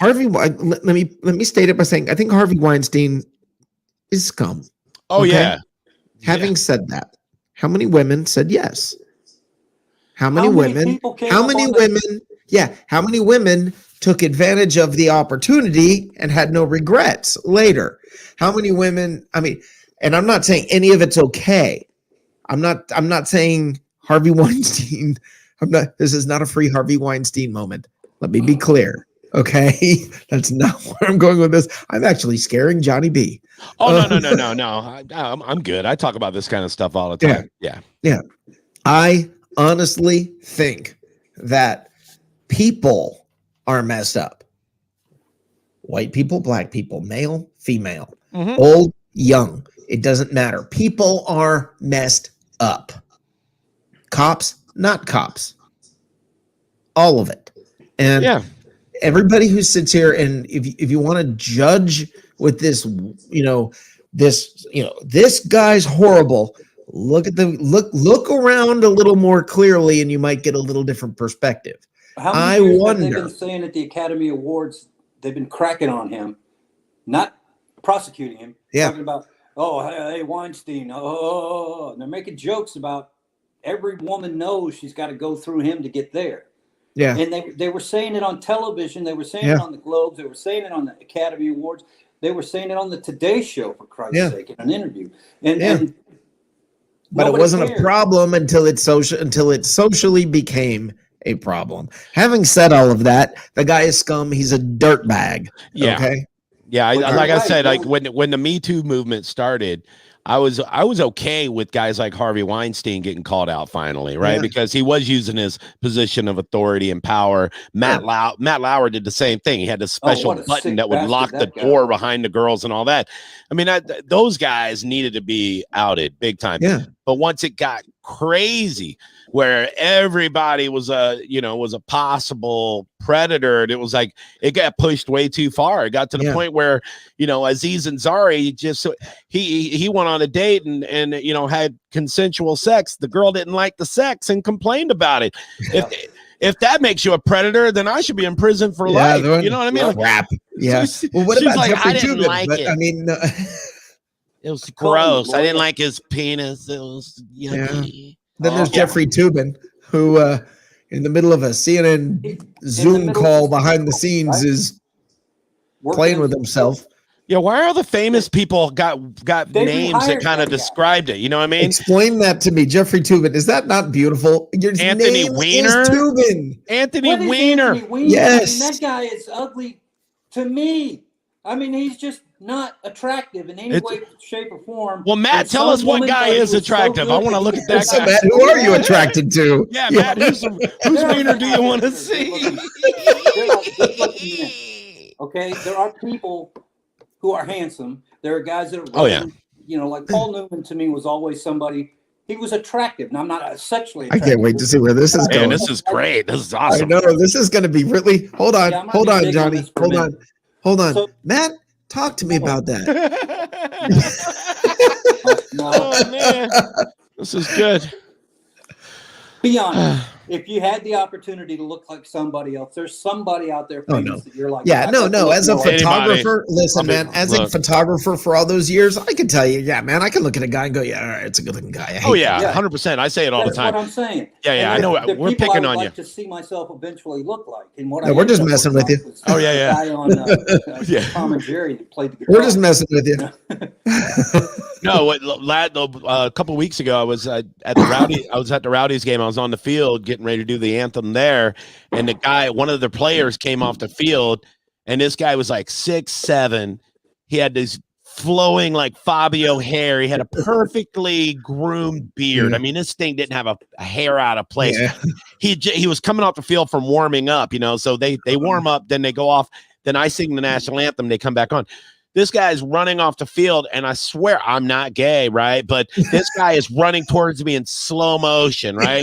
Harvey, let me state it by saying I think Harvey Weinstein is scum. Oh, okay? Yeah. Having said that, how many women said yes? How many women took advantage of the opportunity and had no regrets later? How many women, and I'm not saying any of it's okay. I'm not saying Harvey Weinstein, this is not a free Harvey Weinstein moment. Let me be clear. Okay, that's not where I'm going with this. I'm actually scaring Johnny B. Oh, no. I'm good. I talk about this kind of stuff all the time. Yeah. I honestly think that people are messed up. White people, black people, male, female, old, young. It doesn't matter. People are messed up. Cops, not cops. All of it. And everybody who sits here and if you want to judge with this, this guy's horrible. Look around a little more clearly, and you might get a little different perspective. How many years have they been saying at the Academy Awards they've been cracking on him, not prosecuting him? Talking about, hey, Weinstein. And they're making jokes about every woman knows she's got to go through him to get there. Yeah, and they were saying it on television. They were saying it on the Globes. They were saying it on the Academy Awards. They were saying it on the Today Show, for Christ's sake, in an interview. And but it wasn't a problem until it socially became a problem. Having said all of that, the guy is scum. He's a dirtbag. Yeah. Okay. Yeah. I said, like when the Me Too movement started, I was okay with guys like Harvey Weinstein getting called out finally, right? Because he was using his position of authority and power. Matt Lauer did the same thing. He had a special button that would lock the door behind the girls and all that. I mean, those guys needed to be outed big time. Yeah. But once it got crazy, where everybody was a possible predator, and it was like it got pushed way too far. It got to the point where Aziz Ansari he went on a date and had consensual sex. The girl didn't like the sex and complained about it. If that makes you a predator, then I should be in prison for life. You know what I mean? Crap. Yes. Well, what about Jeffrey I didn't Tubin? like it. I mean, it was gross. I didn't like his penis. It was yucky. Yeah. Then there's Jeffrey Tubin, who in the middle of a CNN Zoom call behind the scenes is playing with himself. Yeah, why are the famous people got names that kind of described it? You know what I mean? Explain that to me. Jeffrey Tubin. Is that not beautiful? Your Anthony name Weiner. Is Tubin. Anthony Weiner. Yes. I mean, that guy is ugly to me. I mean, he's just not attractive in any way, shape, or form. Well, Matt, tell us what guy is attractive. I want to look at that guy. Matt, who are you attracted to? Yeah, Matt, whose wiener do you want to see? Okay, there are people who are handsome. There are guys that are like Paul Newman to me was always somebody. He was attractive, and I'm not sexually attractive. I can't wait to see where this is going. This is great. This is awesome. I know this is going to be really. Hold on, Johnny. Hold on. So, Matt, talk to me about that. Oh man, this is good. Be honest. If you had the opportunity to look like somebody else, there's somebody out there famous that you're like. Yeah, no. As a photographer, listen, man. As a photographer for all those years, I can tell you, yeah, man. I can look at a guy and go, yeah, all right, it's a good-looking guy. 100%. I say it all the time. That's what I'm saying. Yeah, I know. We're picking on you. To see myself eventually look like, and we're just messing with you. Oh yeah. Guy on Tom and Jerry that played the guitar. We're just messing with you. No, a couple of weeks ago, I was at the Rowdies game. I was on the field getting ready to do the anthem there, and one of the players came off the field, and this guy was like 6'7". He had this flowing like Fabio hair. He had a perfectly groomed beard. I mean, this thing didn't have a hair out of place. Yeah. He was coming off the field from warming up, so they warm up, then they go off, then I sing the national anthem, they come back on. This guy's running off the field, and I swear I'm not gay, right? But this guy is running towards me in slow motion, right?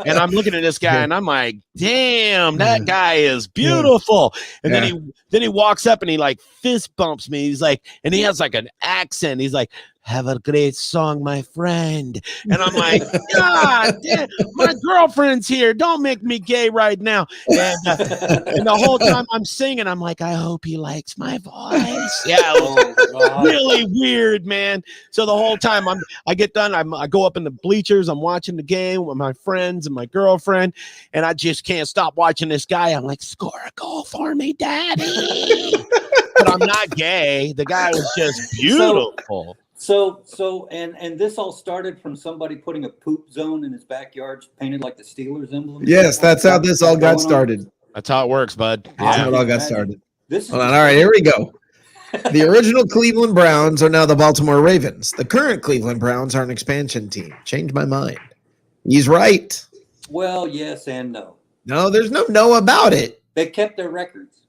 And I'm looking at this guy, and I'm like, damn, that guy is beautiful. And then he walks up, and he like fist bumps me. He's like, and he has like an accent. He's like, have a great song, my friend. And I'm like, God damn, my girlfriend's here. Don't make me gay right now. And the whole time I'm singing, I'm like, I hope he likes my voice. Yeah, really weird, man. So the whole time I get done, I go up in the bleachers. I'm watching the game with my friends and my girlfriend, and I just can't stop watching this guy. I'm like, score a goal for me, daddy. But I'm not gay. The guy was just beautiful. So, and this all started from somebody putting a poop zone in his backyard painted like the Steelers emblem. Yes, that's how this all got started. That's how it works, bud. That's how it all got started. Hold on. All right, here we go. The original Cleveland Browns are now the Baltimore Ravens. The current Cleveland Browns are an expansion team. Changed my mind. He's right. Well, yes and no. No, there's no about it. They kept their records.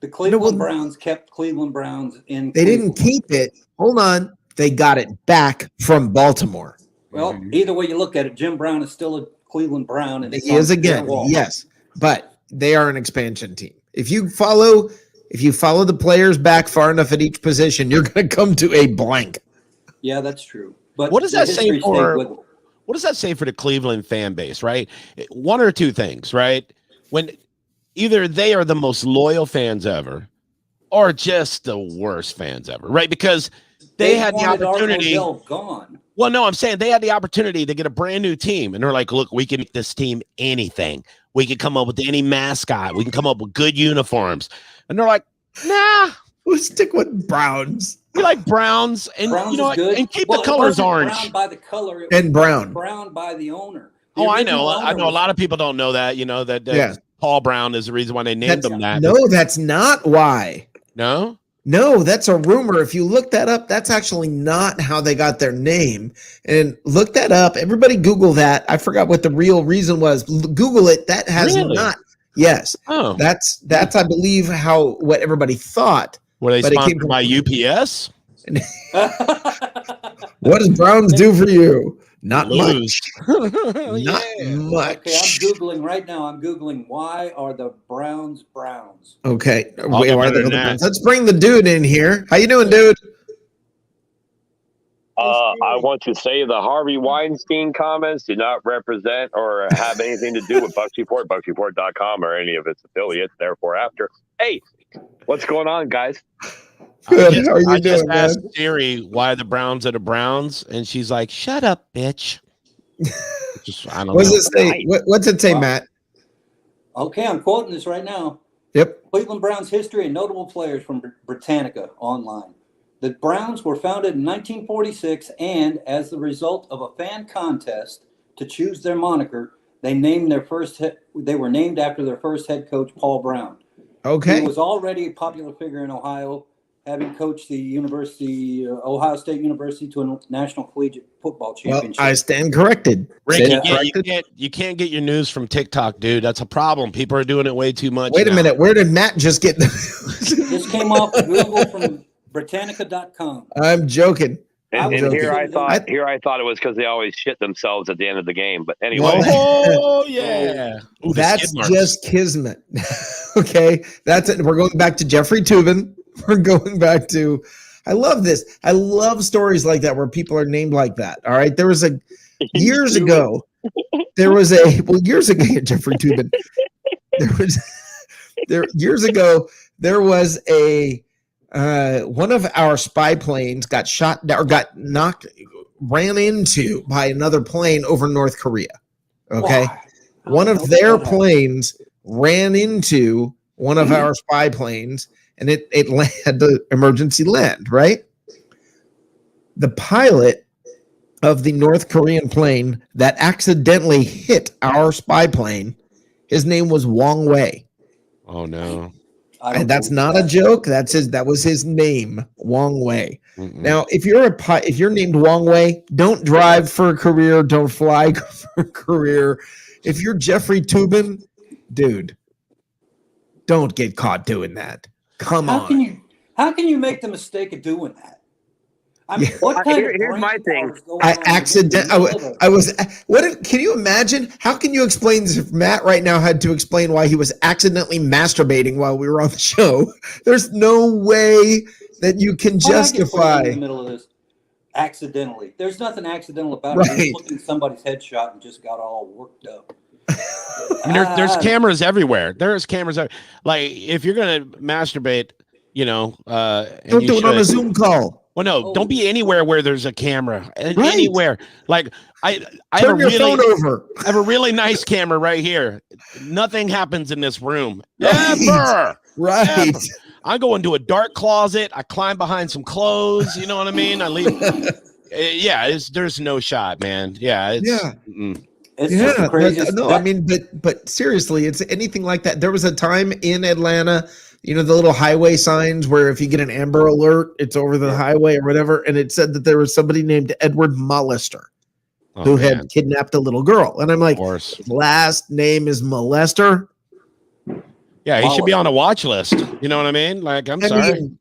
The Cleveland Browns kept Cleveland Browns in. They didn't keep it. Hold on. They got it back from Baltimore. Well, either way you look at it, Jim Brown is still a Cleveland Brown. And he is again, yes. But they are an expansion team. If you follow the players back far enough at each position, you're going to come to a blank. Yeah, that's true. But what does that say for? What does that say for the Cleveland fan base? Right, one or two things. Right, when either they are the most loyal fans ever, or just the worst fans ever. Right, because they had the opportunity. Gone. Well, no, I'm saying they had the opportunity to get a brand new team, and they're like, "Look, we can make this team anything. We can come up with any mascot. We can come up with good uniforms." And they're like, "Nah, we'll stick with Browns. We like Browns, and Browns and keep the colors orange." Brown by the color, and brown. Brown by the owner. I know. I know a lot of people don't know that. That Paul Brown is the reason why they named them that. No, that's not why. No, that's a rumor. If you look that up, that's actually not how they got their name. And look that up. Everybody Google that. I forgot what the real reason was. Google it. That has not. Yes. Oh. That's I believe what everybody thought. Were they sponsored by UPS? What does Browns do for you? Not much. Not much. Okay, I'm Googling right now. I'm Googling why are the Browns Browns? Okay. Let's bring the dude in here. How you doing, dude? I want to say the Harvey Weinstein comments do not represent or have anything to do with Bucs Report, BucsReport.com, or any of its affiliates. Therefore, after. Hey, what's going on, guys? Good. How are you I doing, just asked man? Siri why the Browns are the Browns, and she's like, "Shut up, bitch." I don't know. What's it say? What's it say, Matt? Okay, I'm quoting this right now. Yep. Cleveland Browns history and notable players from Britannica online. The Browns were founded in 1946, and as the result of a fan contest to choose their moniker, they were named after their first head coach, Paul Brown. Okay. He was already a popular figure in Ohio, having coached the Ohio State University to a national collegiate football championship. Well, I stand corrected. Rick, you can't get your news from TikTok, dude. That's a problem. People are doing it way too much. Wait a minute. Where did Matt just get This came off Google from Britannica.com. I'm joking. And here I thought it was because they always shit themselves at the end of the game. But anyway. Oh yeah. Ooh, that's just kismet. Okay. That's it. We're going back to Jeffrey Toobin. We're going back to, I love this. I love stories like that where people are named like that. All right. There was years ago, Jeffrey Toobin. Years ago, there was one of our spy planes got shot down or ran into by another plane over North Korea. Okay. One of their planes ran into one of our spy planes and it had the emergency land, right? The pilot of the North Korean plane that accidentally hit our spy plane, his name was Wong Wei. Oh no. And that's not a joke. That was his name, Wong Wei. Mm-mm. Now, if you're named Wong Wei, don't drive for a career, don't fly for a career. If you're Jeffrey Toobin, dude, don't get caught doing that. Come on. How can you make the mistake of doing that? I mean, what kind of here's my thing. Can you imagine? How can you explain this if Matt right now had to explain why he was accidentally masturbating while we were on the show? There's no way that you can justify. In the middle of this, accidentally. There's nothing accidental about it. You're looking at somebody's headshot and just got all worked up. There's cameras everywhere. There's cameras. Like if you're gonna masturbate, don't do it on a Zoom call. Well, no, don't be anywhere where there's a camera. Anywhere. Like I turn your phone over. I have a really nice camera right here. Nothing happens in this room. Ever. Right. Ever. I go into a dark closet. I climb behind some clothes. You know what I mean? I leave. There's no shot, man. Yeah. It's crazy. No, I mean, but seriously, it's anything like that. There was a time in Atlanta, the little highway signs where if you get an Amber Alert, it's over the highway or whatever. And it said that there was somebody named Edward Molester who had kidnapped a little girl. And I'm like, his last name is Molester. Yeah, he should be on a watch list. You know what I mean? Like, I sorry. Mean,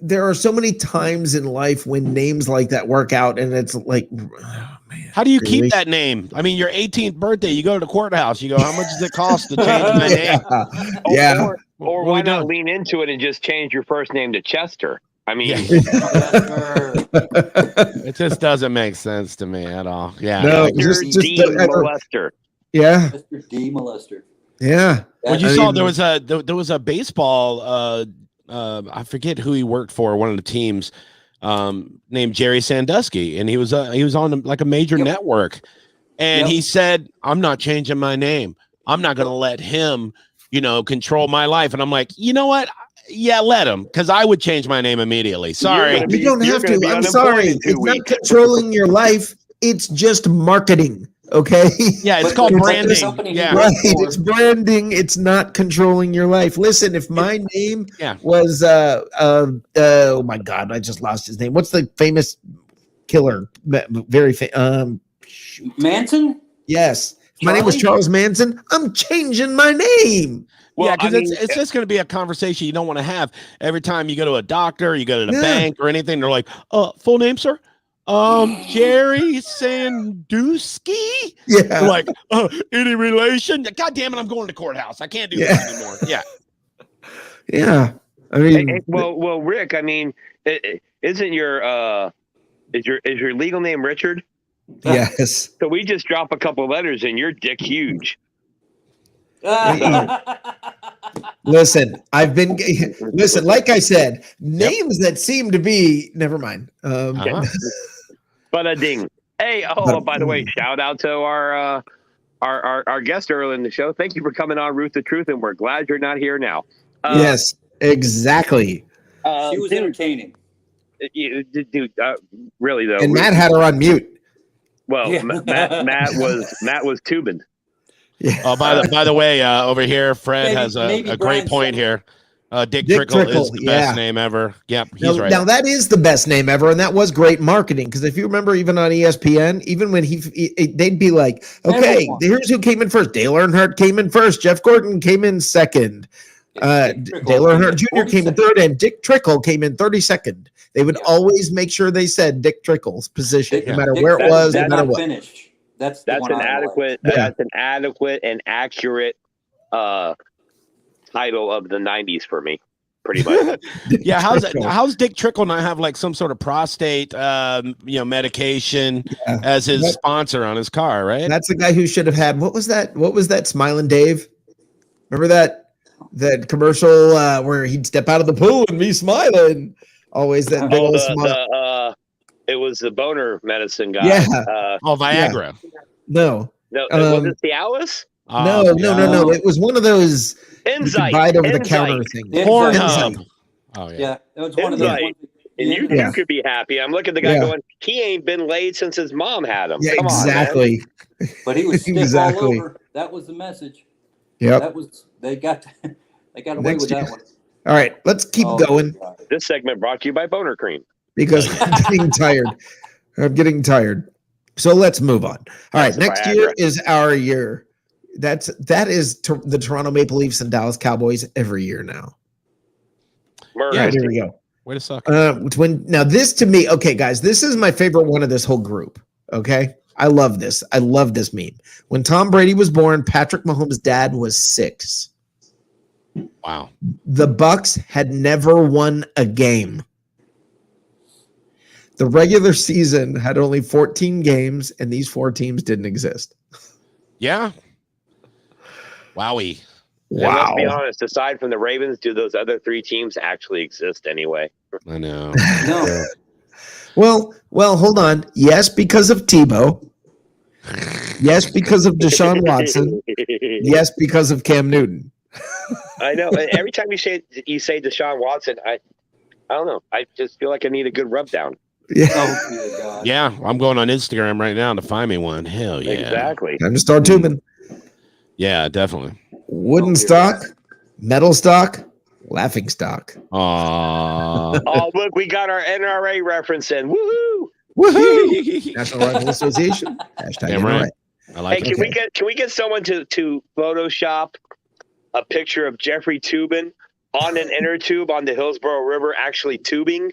there are so many times in life when names like that work out, and it's like, oh, man. How do you keep that name? I mean, your 18th birthday, you go to the courthouse, you go, how much does it cost to change my name? Or why not lean into it and just change your first name to Chester? I mean, it just doesn't make sense to me at all. Yeah. No, just D. Molester. Yeah. Mr. D. Molester. Yeah. Well, you saw there was a baseball I forget who he worked for, one of the teams named Jerry Sandusky, and he was on like a major network, and he said, I'm not changing my name. I'm not going to let him, control my life. And I'm like, you know what? Yeah, let him, because I would change my name immediately. Sorry. You don't have to. I'm sorry. It's not controlling your life. It's just marketing. Okay. Yeah, it's called branding. Yeah. Right. It's branding. It's not controlling your life. Listen, if my name was oh my God, I just lost his name. What's the famous killer? Very Manson? Yes. If my name was Charles Manson, I'm changing my name. Well, because it's just going to be a conversation you don't want to have every time you go to a doctor, you go to the bank or anything. They're like, full name, sir? Jerry Sandusky? Yeah. Like, any relation? God damn it, I'm going to courthouse. I can't do this anymore. Yeah. Yeah. I mean, well, Rick, I mean, isn't your is your legal name Richard? Yes. So we just drop a couple letters and you're Dick Huge. Listen, like I said, names that seem to be, never mind. But a ding. Hey, by the way, shout out to our guest earlier in the show. Thank you for coming on Ruth the Truth, and we're glad you're not here now. Yes, exactly. She was entertaining. Dude, really though. And Matt had her on mute. Well, Matt was tubing. Yeah. By the way, over here, Fred has a great point here. Dick Trickle is the best name ever. Yep, he's right. Now that is the best name ever, and that was great marketing. Because if you remember, even on ESPN, even when they'd be like, "Okay, here's who came in first. Dale Earnhardt came in first. Jeff Gordon came in second. Dale Earnhardt Jr. came in third, and Dick Trickle came in 32nd. They would always make sure they said Dick Trickle's position, no matter where it was, no matter what. Finish. That's an adequate. That's an adequate and accurate title of the '90s for me. Pretty much. Yeah, how's Dick Trickle not have like some sort of prostate medication as his sponsor on his car, right? That's the guy who should have had what was that Smiling Dave? Remember that commercial where he'd step out of the pool and be smiling? Always that big old smile. It was the boner medicine guy. Yeah. Viagra. Yeah. No. Was it Cialis? No. It was one of those Enzyme. Buy it over the counter thing. Pornhub. Oh yeah. It was one of those. And you could be happy. I'm looking at the guy going, he ain't been laid since his mom had him. Yeah, Come exactly. On, man. But he was stiff all over. That was the message. Yeah. They got away with that one. All right, let's keep going. This segment brought to you by Boner Cream. Because I'm getting tired. So let's move on. All right, next year is our year. That is the Toronto Maple Leafs and Dallas Cowboys every year now. Yeah, here we go. Wait a second. Now this to me, okay, guys, this is my favorite one of this whole group. Okay, I love this. I love this meme. When Tom Brady was born, Patrick Mahomes' dad was 6. Wow. The Bucs had never won a game. The regular season had only 14 games, and these 4 teams didn't exist. Yeah. Wowie. Wow. And let's be honest, aside from the Ravens, do those other 3 teams actually exist anyway? I know. No. Well, hold on. Yes, because of Tebow. Yes, because of Deshaun Watson. Yes, because of Cam Newton. I know. Every time you say Deshaun Watson, I don't know. I just feel like I need a good rub down. Yeah. Oh, God. Yeah, I'm going on Instagram right now to find me one. Hell yeah. Exactly. Time to start tubing. Yeah, definitely. Wooden stock, metal stock, laughing stock. Aww. Oh, look, we got our NRA reference in. Woohoo! Woohoo! National Rifle Association. Hashtag Damn NRA. right. I like hey, can we get someone to Photoshop a picture of Jeffrey Tubin on an inner tube on the Hillsborough River actually tubing?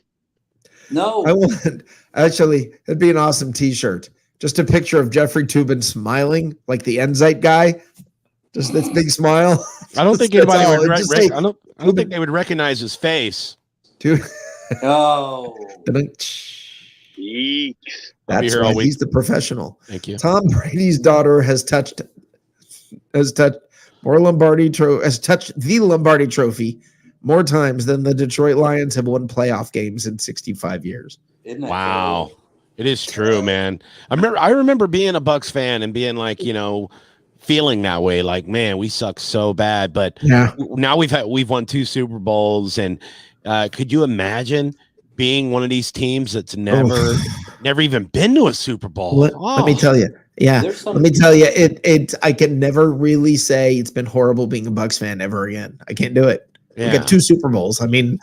No. I want it'd be an awesome t-shirt. Just a picture of Jeffrey Tubin smiling like the Enzyte guy. Just this big smile. I don't think anybody would I don't think they would recognize his face. Dude. No. That's why he's the professional. Thank you. Tom Brady's daughter has touched the Lombardi Trophy more times than the Detroit Lions have won playoff games in 65 years. Wow. It is true, man. I remember being a Bucs fan and being like, feeling that way, like, man, we suck so bad. But now we've won 2 Super Bowls, and could you imagine being one of these teams that's never even been to a Super Bowl? Let me tell you. Yeah, let me tell you, I can never really say it's been horrible being a Bucs fan ever again. I can't do it. Yeah. We got 2 Super Bowls. I mean,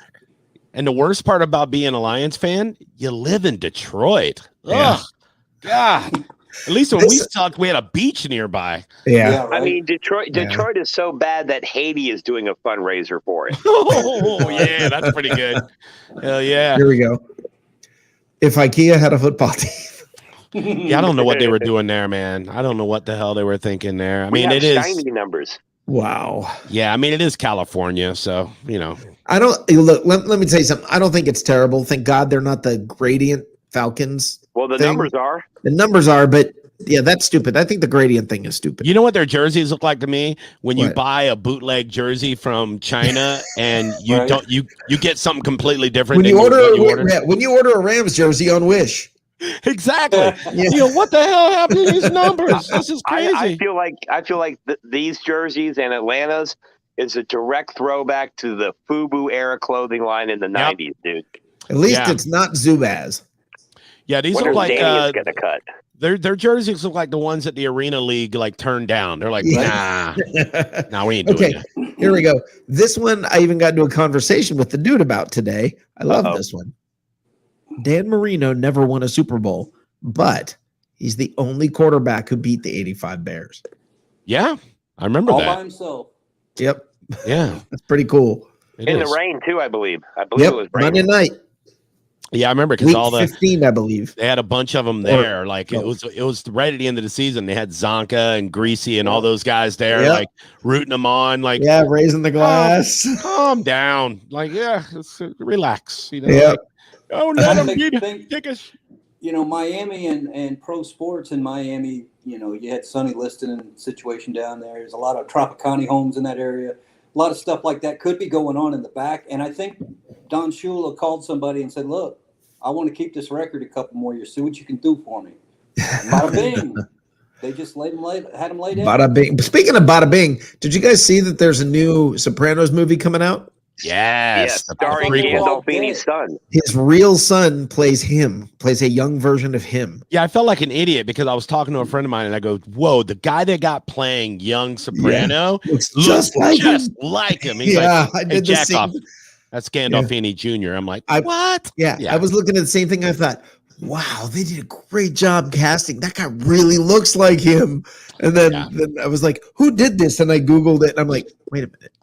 and the worst part about being a Lions fan, you live in Detroit. Yeah. Ugh, God. At least when we sucked, we had a beach nearby. Yeah. I mean, Detroit is so bad that Haiti is doing a fundraiser for it. Oh, yeah, that's pretty good. Hell yeah. Here we go. If IKEA had a football team. Yeah, I don't know what they were doing there, man. I don't know what the hell they were thinking there. I mean, it is shiny numbers. Wow. Yeah, I mean, it is California, so, I don't look, let me tell you something. I don't think it's terrible. Thank God they're not the Gradient Falcons. Well, the numbers are. The numbers are, but yeah, that's stupid. I think the gradient thing is stupid. You know what their jerseys look like to me? When you buy a bootleg jersey from China and you you get something completely different. When you order a Rams jersey on Wish. Exactly. What the hell happened to these numbers? This is crazy. I feel like these jerseys and Atlanta's is a direct throwback to the FUBU era clothing line in the 90s, dude. At least it's not Zubaz. Yeah, these look like gonna cut. Their jerseys look like the ones that the Arena League turned down. They're like, nah, we ain't doing it. Here we go. This one I even got into a conversation with the dude about today. I love this one. Dan Marino never won a Super Bowl, but he's the only quarterback who beat the '85 Bears. Yeah, I remember that. All by himself. Yep. Yeah, That's pretty cool. In the rain too, I believe. Yep, it was raining. Monday night. Yeah, I remember because Week all the 15, I believe. they had a bunch of them there. Like it was right at the end of the season. They had Zonka and Greasy and all those guys there, like rooting them on. Like, raising the glass. Calm down. Like, relax. You know, Yep. let them take us. You know, Miami and pro sports in Miami. You know, you had Sonny Liston and situation down there. There's a lot of Tropicana homes in that area. A lot of stuff like that could be going on in the back. And I think Don Shula called somebody and said, look, I want to keep this record a couple more years. See what you can do for me. Bada bing. They just had him laid out. Bada bing. Speaking of bada bing, did you guys see that there's a new Sopranos movie coming out? Yes. Starring Gandolfini's son. His real son plays a young version of him. Yeah, I felt like an idiot because I was talking to a friend of mine and I go, whoa, the guy that got playing young Soprano looks just like him. He's like, I did the same. That's Gandolfini Jr. I'm like, what? Yeah, I was looking at the same thing. I thought, wow, they did a great job casting. That guy really looks like him. And then I was like, who did this? And I Googled it and I'm like, wait a minute.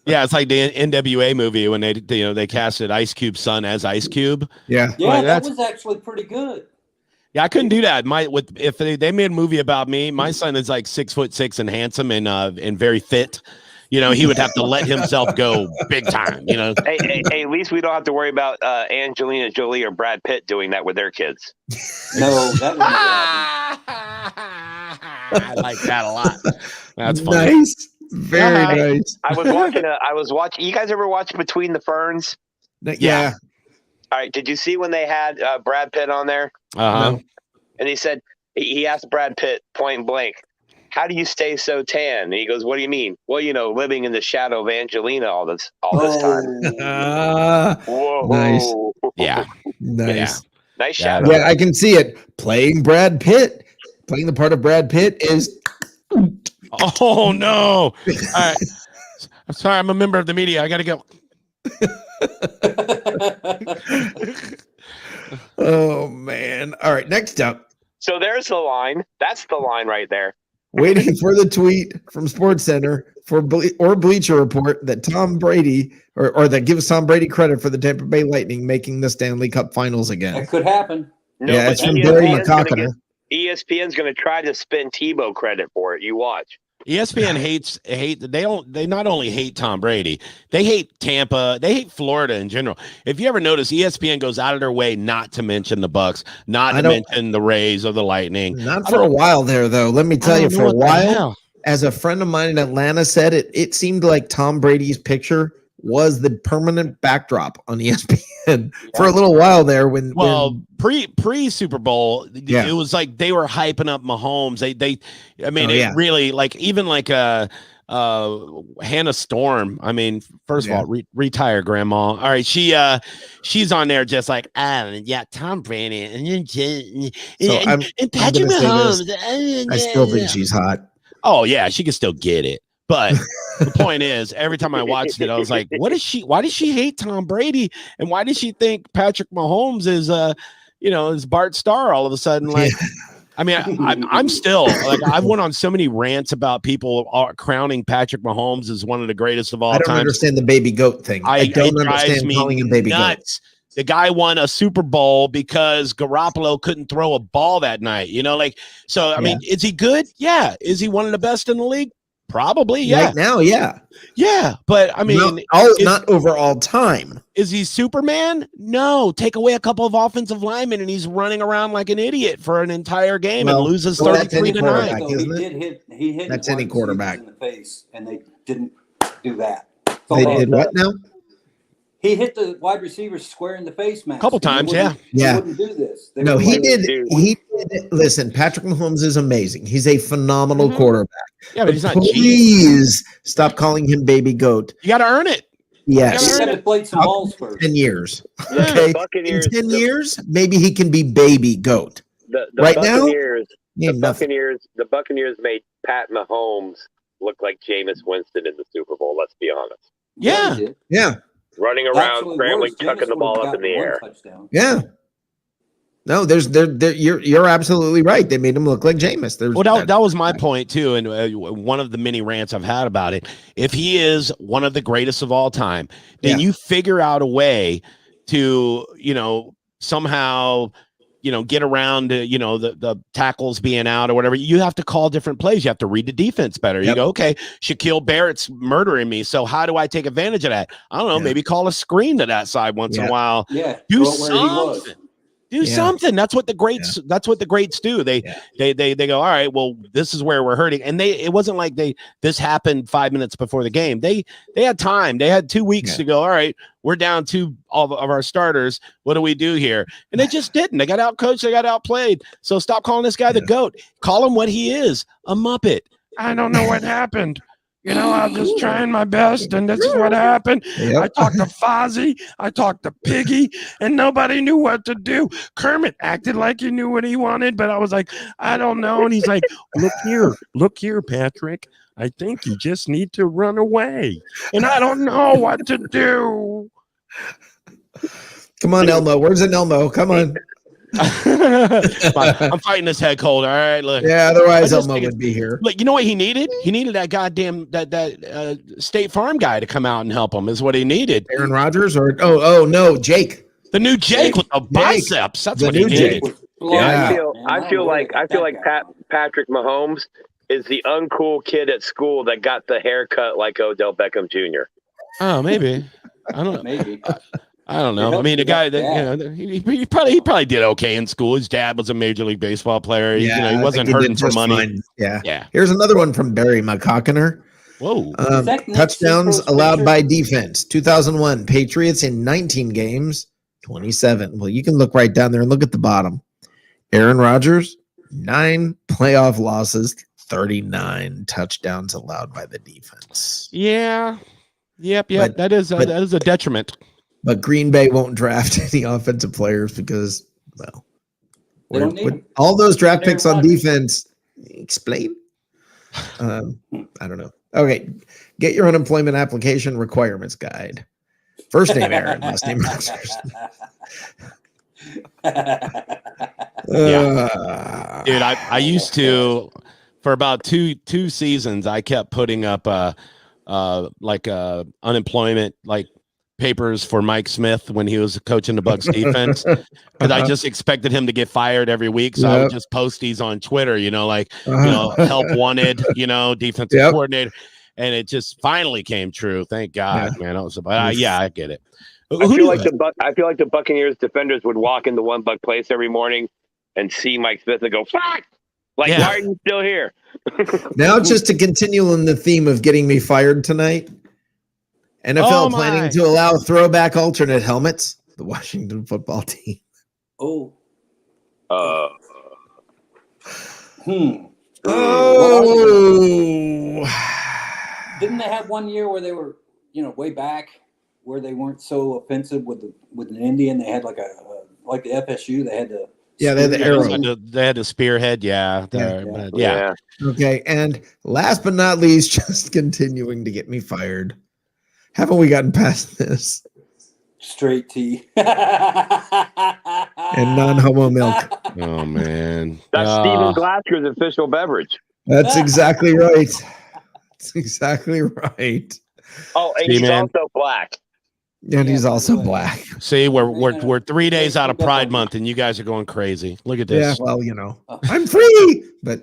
Yeah, it's like the NWA movie when they casted Ice Cube's son as Ice Cube. Yeah, that was actually pretty good. Yeah, I couldn't do that. If they made a movie about me, my son is like 6'6" and handsome and very fit. You know, he would have to let himself go big time. You know, hey, at least we don't have to worry about Angelina Jolie or Brad Pitt doing that with their kids. No, that would I like that a lot. That's funny. Nice. Very nice. I was watching. You guys ever watch Between the Ferns? Yeah. All right. Did you see when they had Brad Pitt on there? No. And he said he asked Brad Pitt point blank, "How do you stay so tan?" And he goes, "What do you mean?" "Well, living in the shadow of Angelina all this time." Whoa. Nice. Yeah. Nice. Yeah. Nice shadow. Yeah, I can see it. Playing Brad Pitt. Playing the part of Brad Pitt is. Oh no! All right. I'm sorry. I'm a member of the media. I got to go. Oh man! All right. Next up. So there's the line. That's the line right there. Waiting for the tweet from SportsCenter or Bleacher Report that Tom Brady or that gives Tom Brady credit for the Tampa Bay Lightning making the Stanley Cup Finals again. That could happen. Yeah, it's from Barry McCockiner. ESPN's going to try to spin Tebow credit for it. You watch. ESPN they not only hate Tom Brady, they hate Tampa, they hate Florida in general. If you ever notice, ESPN goes out of their way not to mention the Bucs, not to mention the Rays or the Lightning. Not for a while there, though. Let me tell you, for a while, as a friend of mine in Atlanta said, it seemed like Tom Brady's picture was the permanent backdrop on ESPN for a little while there. When pre Super Bowl, it was like they were hyping up Mahomes. Really like even like Hannah Storm. I mean, first of all, retire grandma. All right, she's on there just like Tom Brady and Patrick Mahomes. I still think she's hot. Oh yeah, she can still get it. But the point is, every time I watched it, I was like, why does she hate Tom Brady? And why does she think Patrick Mahomes is Bart Starr all of a sudden? Like, I mean, I'm still like, I've went on so many rants about people crowning Patrick Mahomes as one of the greatest of all time. I don't understand the baby goat thing. I don't understand calling him baby goat. The guy won a Super Bowl because Garoppolo couldn't throw a ball that night. So, I mean, is he good? Yeah. Is he one of the best in the league? Probably, yeah. Right now, yeah. Yeah, but I mean, not over all time. Is he Superman? No. Take away a couple of offensive linemen and he's running around like an idiot for an entire game and loses 33-9. He hit that's any quarterback in the face, and they didn't do that. They did what now? He hit the wide receiver square in the face, man. A couple times, He wouldn't do this. He did. Listen, Patrick Mahomes is amazing. He's a phenomenal quarterback. Yeah, but he's not. Please stop calling him baby goat. You got to earn it. Yes. He had to play some balls first. 10 years. Yeah, okay. In 10 years, maybe he can be baby goat. The right Buccaneers, now, the Buccaneers made Pat Mahomes look like Jameis Winston in the Super Bowl. Let's be honest. Yeah. Running around, scrambling, tucking the ball up in the air. Yeah. No, you're absolutely right. They made him look like Jameis. That was my point too, and one of the many rants I've had about it. If he is one of the greatest of all time, then you figure out a way to, somehow, get around, the tackles being out or whatever. You have to call different plays. You have to read the defense better. You go, okay, Shaquille Barrett's murdering me, so how do I take advantage of that? I don't know. Maybe call a screen to that side once in a while. Yeah, do something. Do something. That's what the greats. That's what the greats do. They go, all right, well, this is where we're hurting. And it wasn't like this happened 5 minutes before the game. They had time. They had 2 weeks to go. All right, we're down all of our starters. What do we do here? And they just didn't. They got outcoached. They got outplayed. So stop calling this guy the GOAT. Call him what he is, a Muppet. I don't know what happened. I'm just trying my best, and this is what happened. Yep. I talked to Fozzie, I talked to Piggy, and nobody knew what to do. Kermit acted like he knew what he wanted, but I was like, I don't know. And he's like, look here, Patrick. I think you just need to run away, and I don't know what to do. Come on, Elmo. Where's an Elmo? Come on. I'm fighting this head cold. All right, look. Yeah, otherwise Elmo would be here. Look, you know what he needed? He needed that goddamn that State Farm guy to come out and help him. Is what he needed. Aaron Rodgers or no, Jake. The new Jake with the biceps. That's what he needed. Yeah, I feel like Patrick Mahomes is the uncool kid at school that got the haircut like Odell Beckham Jr. Oh, maybe. I don't know. Maybe. I don't know. I mean, the guy that he probably did okay in school. His dad was a Major League Baseball player. He wasn't hurting for money. Fine. Yeah. Here's another one from Barry McCockiner. Whoa. Touchdowns allowed by defense. 2001 Patriots in 19 games, 27. Well, you can look right down there and look at the bottom. Aaron Rodgers, 9 playoff losses, 39 touchdowns allowed by the defense. Yeah. Yep. That is a detriment. But Green Bay won't draft any offensive players because, well, all those draft picks on defense. Explain. I don't know. Okay, get your unemployment application requirements guide. First name Aaron, last name Rodgers. Dude, I used to, for about two seasons, I kept putting up unemployment papers for Mike Smith when he was coaching the Bucs defense, because I just expected him to get fired every week. So I would just post these on Twitter, help wanted, defensive coordinator, and it just finally came true. Thank God, man. I get it. I feel like the Buccaneers defenders would walk into one Buck place every morning and see Mike Smith and go, "Fuck! Why are you still here?" Now, just to continue on the theme of getting me fired tonight. NFL planning to allow throwback alternate helmets. The Washington football team. Oh. Didn't they have one year where they were, way back where they weren't so offensive with an Indian? They had like the FSU. They had the they had the arrow. They had the spearhead. Yeah. Okay, and last but not least, just continuing to get me fired. Haven't we gotten past this? Straight tea. And non-homo milk. Oh, man. That's Stephen Glasker's official beverage. That's exactly right. That's exactly right. Oh, and he's also black. And he's also black. See, we're 3 days out of Pride Month, and you guys are going crazy. Look at this. Yeah, well, I'm free, but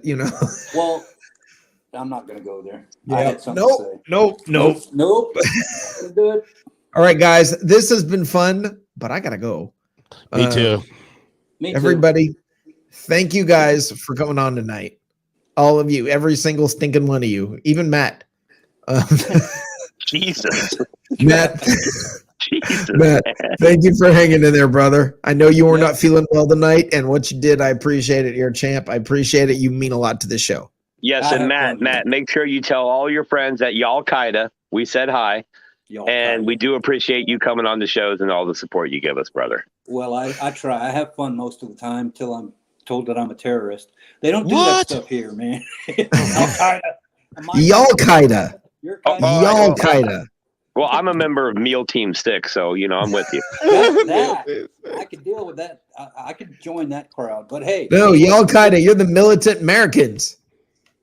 Well, I'm not going to go there. Yeah. I had something to say. Nope. Do it. All right, guys. This has been fun, but I got to go. Me too. Everybody, thank you guys for coming on tonight. All of you, every single stinking one of you, even Matt. Jesus. Matt. Jesus, Matt, thank you for hanging in there, brother. I know you were not feeling well tonight, and what you did, I appreciate it. You're a champ. I appreciate it. You mean a lot to the show. Yes, and Matt, make sure you tell all your friends at Al-Qaeda we said hi, and we do appreciate you coming on the shows and all the support you give us, brother. Well, I try. I have fun most of the time till I'm told that I'm a terrorist. They don't do that stuff here, man. Al-Qaeda. Al-Qaeda. Al-Qaeda. Well, I'm a member of Meal Team 6, so I'm with you. I could deal with that. I could join that crowd. But hey, no, Al Qaeda. You're the militant Americans.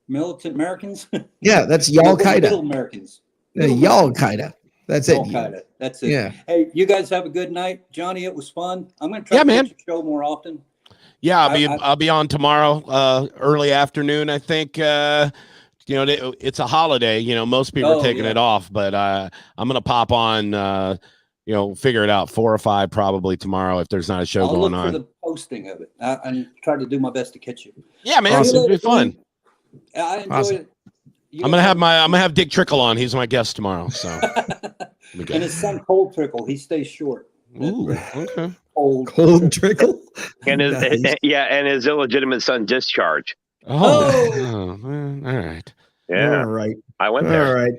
Militant Americans. Yeah, that's Al Qaeda. Middle Americans. Al Qaeda. That's it. Al Qaeda. That's it. Yeah. Hey, you guys have a good night, Johnny. It was fun. I'm going to try to get your show more often. Yeah, I'll be on tomorrow, early afternoon. I think. It's a holiday. Most people are taking it off, but I'm gonna pop on. Figure it out 4 or 5 probably tomorrow if there's not a show going on. I'll look for the posting of it and try to do my best to catch you. Yeah, man, it'll be fun. I enjoyed it. I'm gonna have Dick Trickle on. He's my guest tomorrow. So, and his son Cold Trickle, he stays short. Ooh, okay. Cold Trickle, and his illegitimate son Discharge. Oh, man. All right. Yeah, all right. I went there. All right.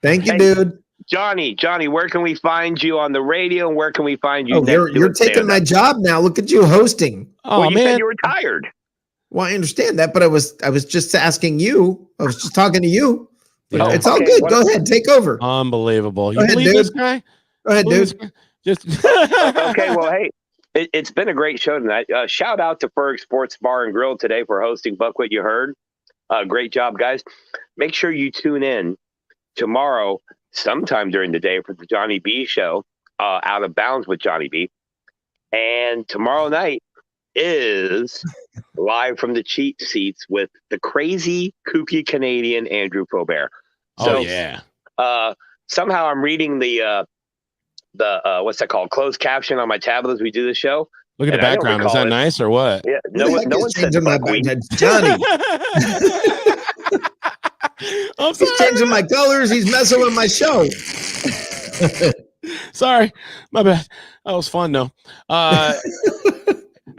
Thank you, dude. Johnny, where can we find you on the radio, and where can we find you? You're taking my job now. Look at you hosting. Oh, you said you were tired. Well, I understand that, but I was just asking you. I was just talking to you. It's all good. Go ahead, take over. Unbelievable. Go ahead, dude. This guy? Go ahead, dude. Okay. Well, hey, it's been a great show tonight. Shout out to Ferg Sports Bar and Grill today for hosting Buck What You Heard. Great job, guys. Make sure you tune in tomorrow sometime during the day for the Johnny B show, Out of Bounds with Johnny B. And tomorrow night is live from the cheat seats with the crazy, kooky Canadian Andrew Probert. So, somehow I'm reading the what's that called? Closed caption on my tablet as we do the show. Look at the background. Is that nice or what? Yeah, no one said Johnny. He's changing my colors. He's messing with my show. Sorry, my bad. That was fun though.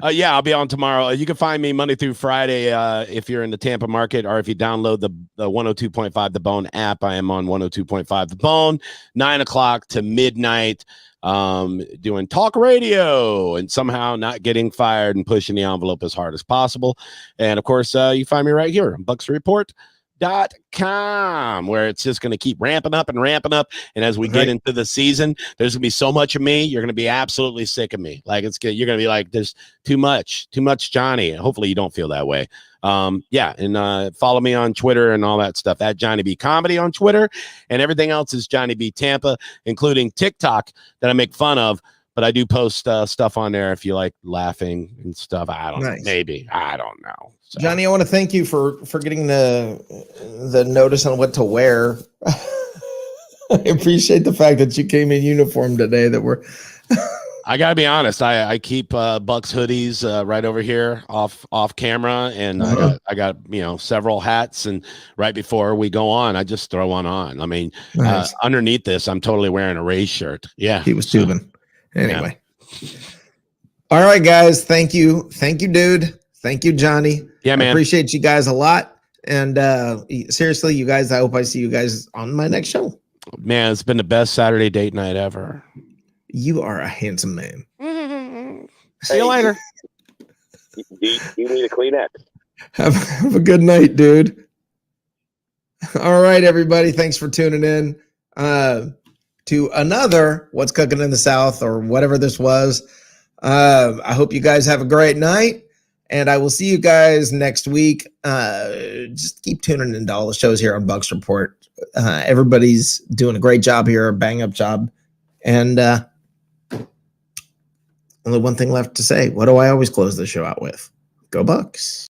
Yeah, I'll be on tomorrow. You can find me Monday through Friday if you're in the Tampa market, or if you download the 102.5 The Bone app. I am on 102.5 The Bone, 9 o'clock to midnight, doing talk radio and somehow not getting fired and pushing the envelope as hard as possible. And of course, you find me right here on BucsReport.com, where it's just going to keep ramping up. And as we get into the season, there's going to be so much of me, you're going to be absolutely sick of me. Like you're going to be like, there's too much Johnny. Hopefully you don't feel that way. And follow me on Twitter and all that stuff at Johnny B Comedy on Twitter, and everything else is Johnny B Tampa, including TikTok that I make fun of. But I do post stuff on there if you like laughing and stuff. I don't know. Maybe. I don't know. So. Johnny, I want to thank you for getting the notice on what to wear. I appreciate the fact that you came in uniform today. I gotta be honest. I keep Bucs hoodies right over here off camera, and I got several hats. And right before we go on, I just throw one on. I mean, underneath this, I'm totally wearing a Rays shirt. Yeah, he was tubing. Anyway. Yeah. All right, guys. Thank you, dude. Thank you, Johnny. Yeah, man. I appreciate you guys a lot. And seriously, you guys, I hope I see you guys on my next show. Man, it's been the best Saturday date night ever. You are a handsome man. See you later. You need a Kleenex. Have a good night, dude. All right, everybody. Thanks for tuning in to another What's Cooking in the South, or whatever this was. I hope you guys have a great night, and I will see you guys next week. Just keep tuning into all the shows here on Bucs Report. Everybody's doing a great job here, a bang-up job. And only one thing left to say. What do I always close the show out with? Go Bucs.